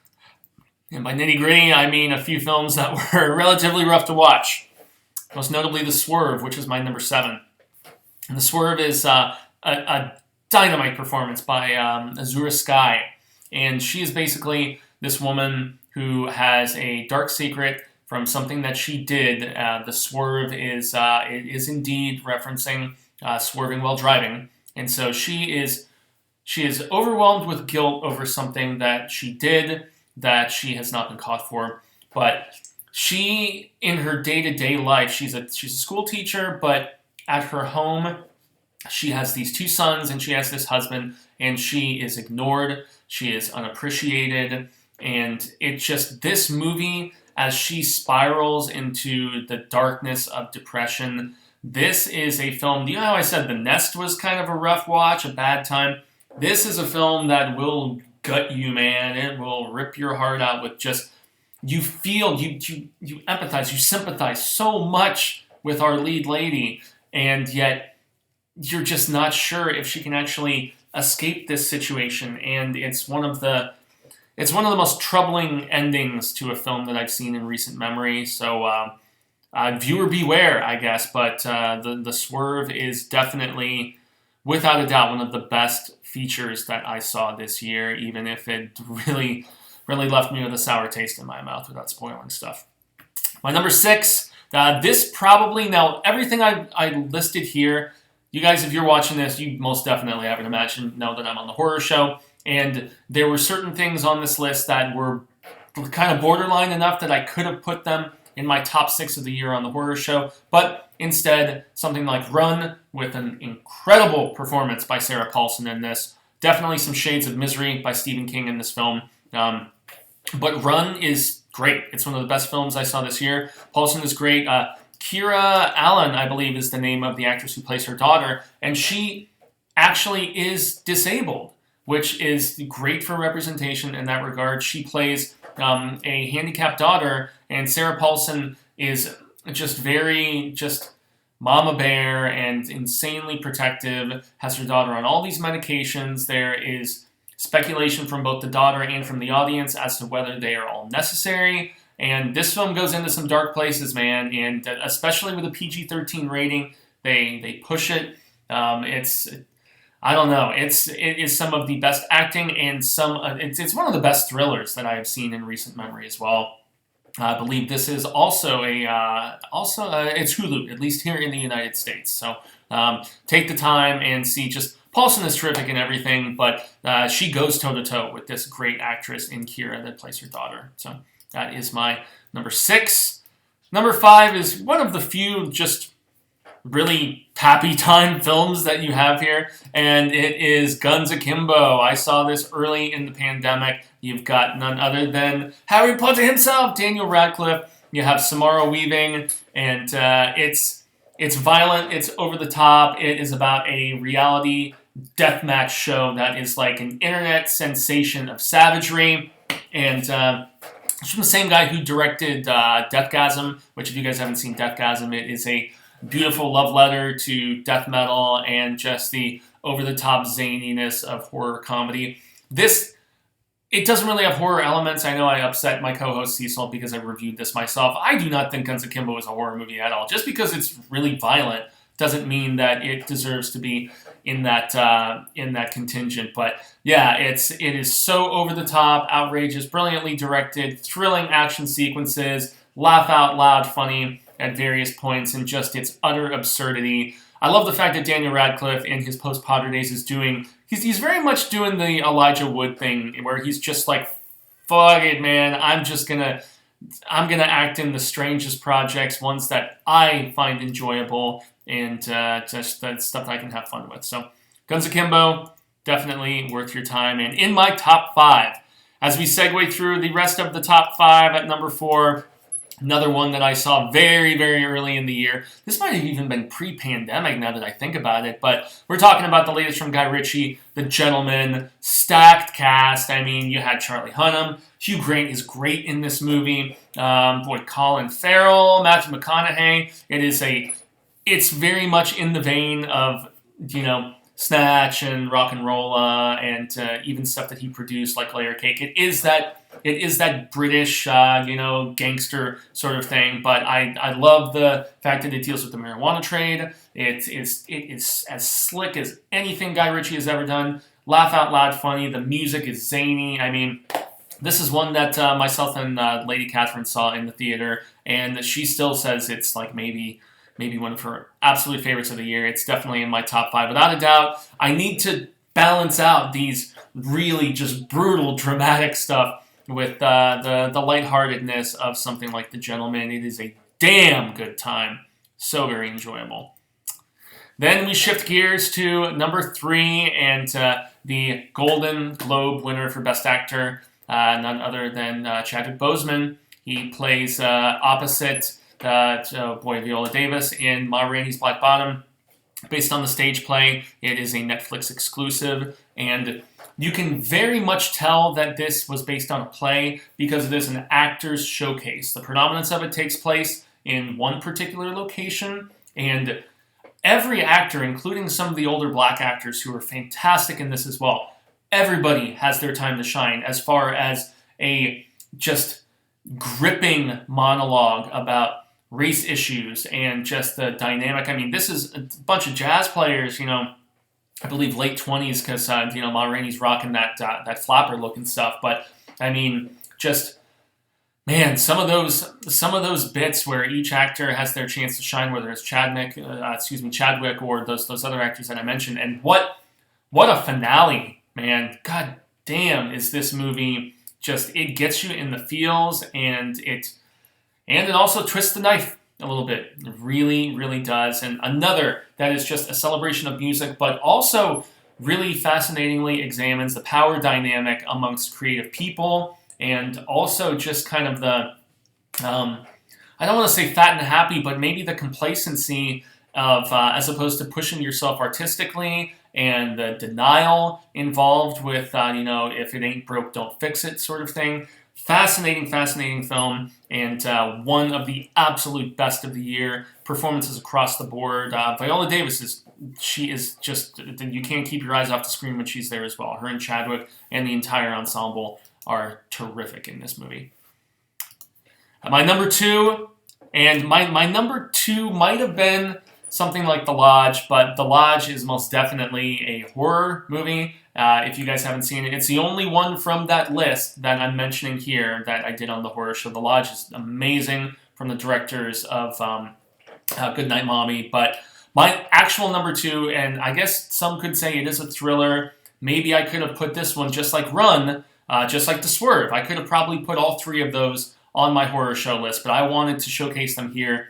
And by nitty-gritty, I mean a few films that were relatively rough to watch. Most notably The Swerve, which is my number 7. And The Swerve is a dynamite performance by Azura Sky. And she is basically this woman who has a dark secret from something that she did. The swerve is indeed referencing swerving while driving. And so she is overwhelmed with guilt over something that she did that she has not been caught for. But she, in her day-to-day life, she's a school teacher, but at her home, she has these 2 sons and she has this husband, and she is ignored. She is unappreciated, and it's just this movie, as she spirals into the darkness of depression. This is a film, how I said The Nest was kind of a rough watch, a bad time? This is a film that will gut you, man. It will rip your heart out with just, you feel, you empathize, you sympathize so much with our lead lady, and yet you're just not sure if she can actually escape this situation, and it's one of the most troubling endings to a film that I've seen in recent memory. So viewer beware, I guess. But the Swerve is definitely, without a doubt, one of the best features that I saw this year, even if it really, really left me with a sour taste in my mouth without spoiling stuff. My number 6, this probably, now everything I listed here, you guys, if you're watching this, you most definitely, I would imagine, know that I'm on the horror show. And there were certain things on this list that were kind of borderline enough that I could have put them in my top 6 of the year on the horror show, but instead, something like Run, with an incredible performance by Sarah Paulson in this. Definitely some shades of Misery by Stephen King in this film. But Run is great. It's one of the best films I saw this year. Paulson is great. Kira Allen, I believe, is the name of the actress who plays her daughter, and she actually is disabled, which is great for representation in that regard. She plays a handicapped daughter, and Sarah Paulson is just mama bear and insanely protective, has her daughter on all these medications. There is speculation from both the daughter and from the audience as to whether they are all necessary. And this film goes into some dark places, man, and especially with a PG-13 rating, they push it. I don't know. It is some of the best acting, and it's one of the best thrillers that I have seen in recent memory as well. I believe this is also it's Hulu, at least here in the United States. So take the time and see. Just Paulson is terrific in everything, but she goes toe to toe with this great actress in Kira that plays her daughter. So that is my number 6. Number 5 is one of the few just really happy time films that you have here, and it is Guns Akimbo. I saw this early in the pandemic. You've got none other than Harry Potter himself, Daniel Radcliffe. You have Samara Weaving, and it's violent, it's over the top. It is about a reality deathmatch show that is like an internet sensation of savagery, and it's from the same guy who directed Deathgasm, which if you guys haven't seen Deathgasm, it is a beautiful love letter to death metal and just the over-the-top zaniness of horror comedy. It doesn't really have horror elements. I know I upset my co-host Cecil because I reviewed this myself. I do not think Guns Akimbo is a horror movie at all. Just because it's really violent doesn't mean that it deserves to be in that contingent. But yeah, it is so over-the-top, outrageous, brilliantly directed, thrilling action sequences, laugh out loud funny at various points, and just its utter absurdity. I love the fact that Daniel Radcliffe in his post-Potter days is he's very much doing the Elijah Wood thing, where he's just like, fuck it, man, I'm gonna act in the strangest projects, ones that I find enjoyable, and just that stuff I can have fun with. So, Guns Akimbo, definitely worth your time. And in my top 5, as we segue through the rest of the top 5, at number 4, another one that I saw very, very early in the year. This might have even been pre-pandemic now that I think about it, but we're talking about the latest from Guy Ritchie, The Gentleman, stacked cast. I mean, you had Charlie Hunnam. Hugh Grant is great in this movie. Colin Farrell, Matthew McConaughey. It's very much in the vein of, Snatch and Rock and Rolla, and even stuff that he produced like Layer Cake. It is that British, gangster sort of thing. But I love the fact that it deals with the marijuana trade. It is as slick as anything Guy Ritchie has ever done. Laugh out loud funny. The music is zany. I mean, this is one that myself and Lady Catherine saw in the theater, and she still says it's like maybe one of her absolute favorites of the year. It's definitely in my top 5, without a doubt. I need to balance out these really just brutal, dramatic stuff with the lightheartedness of something like The Gentleman. It is a damn good time. So very enjoyable. Then we shift gears to number 3, and the Golden Globe winner for Best Actor, none other than Chadwick Boseman. He plays opposite Viola Davis in Ma Rainey's Black Bottom. Based on the stage play, it is a Netflix exclusive, and you can very much tell that this was based on a play because it is an actor's showcase. The predominance of it takes place in one particular location, and every actor, including some of the older black actors who are fantastic in this as well, everybody has their time to shine as far as a just gripping monologue about race issues and just the dynamic. I mean, this is a bunch of jazz players, I believe late 20s, because, Ma Rainey's rocking that flapper look and stuff. But, I mean, just, man, some of those bits where each actor has their chance to shine, whether it's Chadwick or those other actors that I mentioned. And what a finale, man. God damn, is this movie just, it gets you in the feels, and it also twists the knife a little bit. It really, really does. And another that is just a celebration of music, but also really fascinatingly examines the power dynamic amongst creative people, and also just kind of the, I don't want to say fat and happy, but maybe the complacency of, as opposed to pushing yourself artistically, and the denial involved with, if it ain't broke, don't fix it sort of thing. Fascinating, fascinating film, and one of the absolute best of the year. Performances across the board. Viola Davis she is just, you can't keep your eyes off the screen when she's there as well. Her and Chadwick and the entire ensemble are terrific in this movie. My number two, and my number two might have been something like The Lodge, but The Lodge is most definitely a horror movie. If you guys haven't seen it, it's the only one from that list that I'm mentioning here that I did on the horror show. The Lodge is amazing, from the directors of Goodnight Mommy. But my actual number two, and I guess some could say it is a thriller. Maybe I could have put this one just like Run, just like The Swerve. I could have probably put all three of those on my horror show list, but I wanted to showcase them here.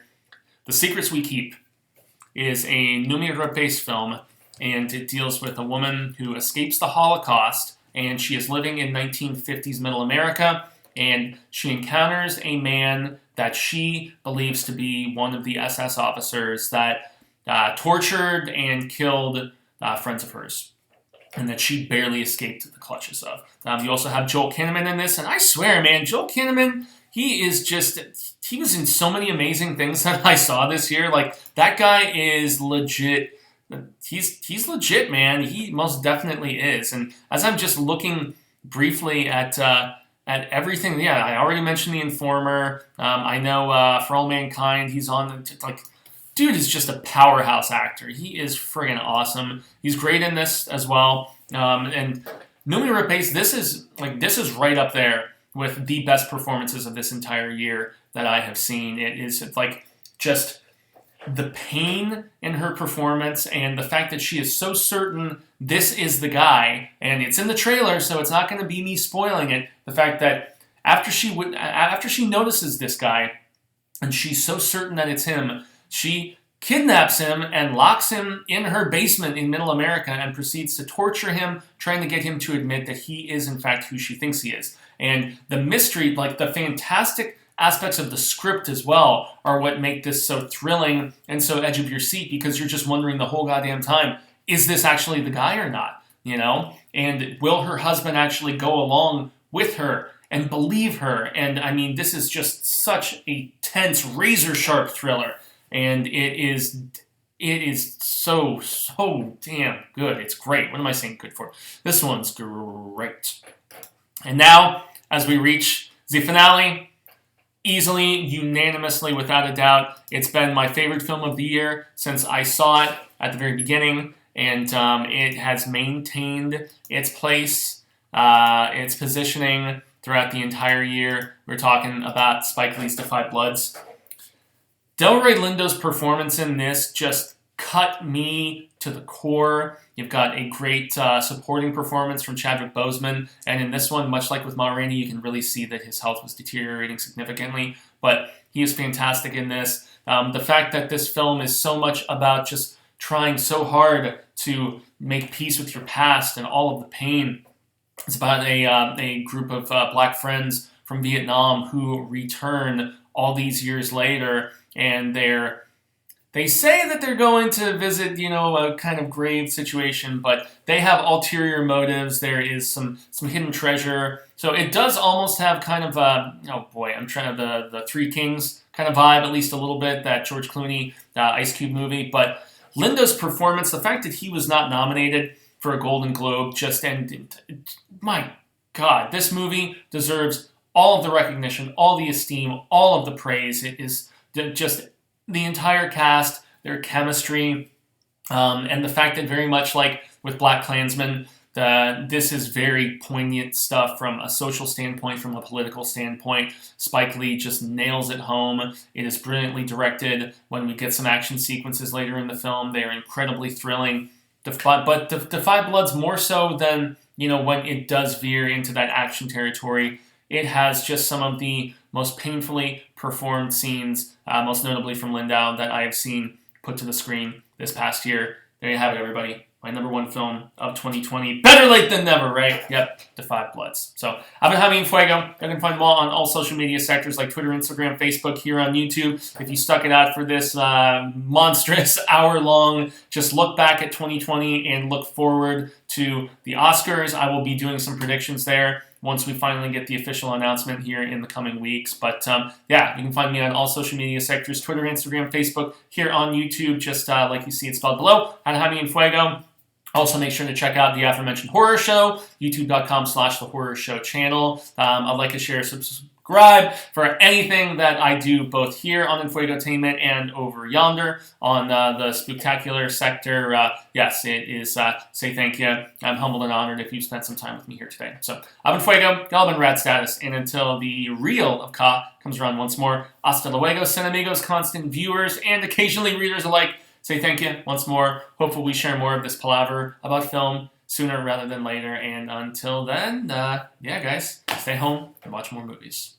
The Secrets We Keep is a Numi-based film, and it deals with a woman who escapes the Holocaust, and she is living in 1950s Middle America, and she encounters a man that she believes to be one of the SS officers that tortured and killed friends of hers, and that she barely escaped the clutches of. You also have Joel Kinnaman in this, and I swear, man, Joel Kinnaman, he was in so many amazing things that I saw this year. Like, that guy is legit. He's legit, man. He most definitely is. And as I'm just looking briefly at everything, yeah, I already mentioned The Informer. I know For All Mankind, he's on, like, dude is just a powerhouse actor. He is friggin' awesome. He's great in this as well. And Noomi Rapace, this is right up there with the best performances of this entire year that I have seen. It's like just the pain in her performance, and the fact that she is so certain this is the guy, and it's in the trailer, so it's not going to be me spoiling it. The fact that after she notices this guy, and she's so certain that it's him, she kidnaps him and locks him in her basement in Middle America and proceeds to torture him, trying to get him to admit that he is in fact who she thinks he is. And the mystery, like the fantastic aspects of the script as well, are what make this so thrilling and so edge of your seat, because you're just wondering the whole goddamn time, is this actually the guy or not? You know? And will her husband actually go along with her and believe her? And I mean, this is just such a tense, razor-sharp thriller. And it is so damn good. It's great. What am I saying good for? This one's great. And now, as we reach the finale, easily, unanimously, without a doubt, it's been my favorite film of the year since I saw it at the very beginning, and it has maintained its place, its positioning throughout the entire year. We're talking about Spike Lee's Da 5 Bloods. Delroy Lindo's performance in this just cut me to the core. You've got a great supporting performance from Chadwick Boseman, and in this one, much like with Ma Rainey, you can really see that his health was deteriorating significantly, but he is fantastic in this. The fact that this film is so much about just trying so hard to make peace with your past and all of the pain. It's about a group of black friends from Vietnam who return all these years later, and they say that they're going to visit, a kind of grave situation, but they have ulterior motives. There is some hidden treasure. So it does almost have kind of the Three Kings kind of vibe, at least a little bit, that George Clooney Ice Cube movie. But Lindo's performance, the fact that he was not nominated for a Golden Globe, my God, this movie deserves all of the recognition, all the esteem, all of the praise. It is just the entire cast, their chemistry, and the fact that very much like with BlacKkKlansman, this is very poignant stuff from a social standpoint, from a political standpoint. Spike Lee just nails it home. It is brilliantly directed. When we get some action sequences later in the film, they are incredibly thrilling. But Da 5 Bloods, more so than you know, when it does veer into that action territory, it has just some of the most painfully performed scenes, most notably from Lindau, that I have seen put to the screen this past year. There you have it, everybody. My number one film of 2020. Better late than never, right? Yep, The Five Bloods. So, I've been Jaime En Fuego. You can find them all on all social media sectors like Twitter, Instagram, Facebook, here on YouTube. If you stuck it out for this monstrous hour-long, just look back at 2020 and look forward to the Oscars. I will be doing some predictions there once we finally get the official announcement here in the coming weeks. But yeah, you can find me on all social media sectors, Twitter, Instagram, Facebook, here on YouTube, just like you see it spelled below, at Jaime En Fuego. Also, make sure to check out the aforementioned horror show, youtube.com/The Horror Show channel. I'd like to share, subscribe for anything that I do both here on Enfuegotainment and over yonder on the spectacular sector. Yes, it is say thank you. I'm humbled and honored if you spent some time with me here today. So, I'm Enfuego, y'all been Rat Status, and until the real of Ka comes around once more, hasta luego, Cinemigos, constant viewers and occasionally readers alike. Say thank you once more. Hopefully we share more of this palaver about film sooner rather than later. And until then, yeah, guys, stay home and watch more movies.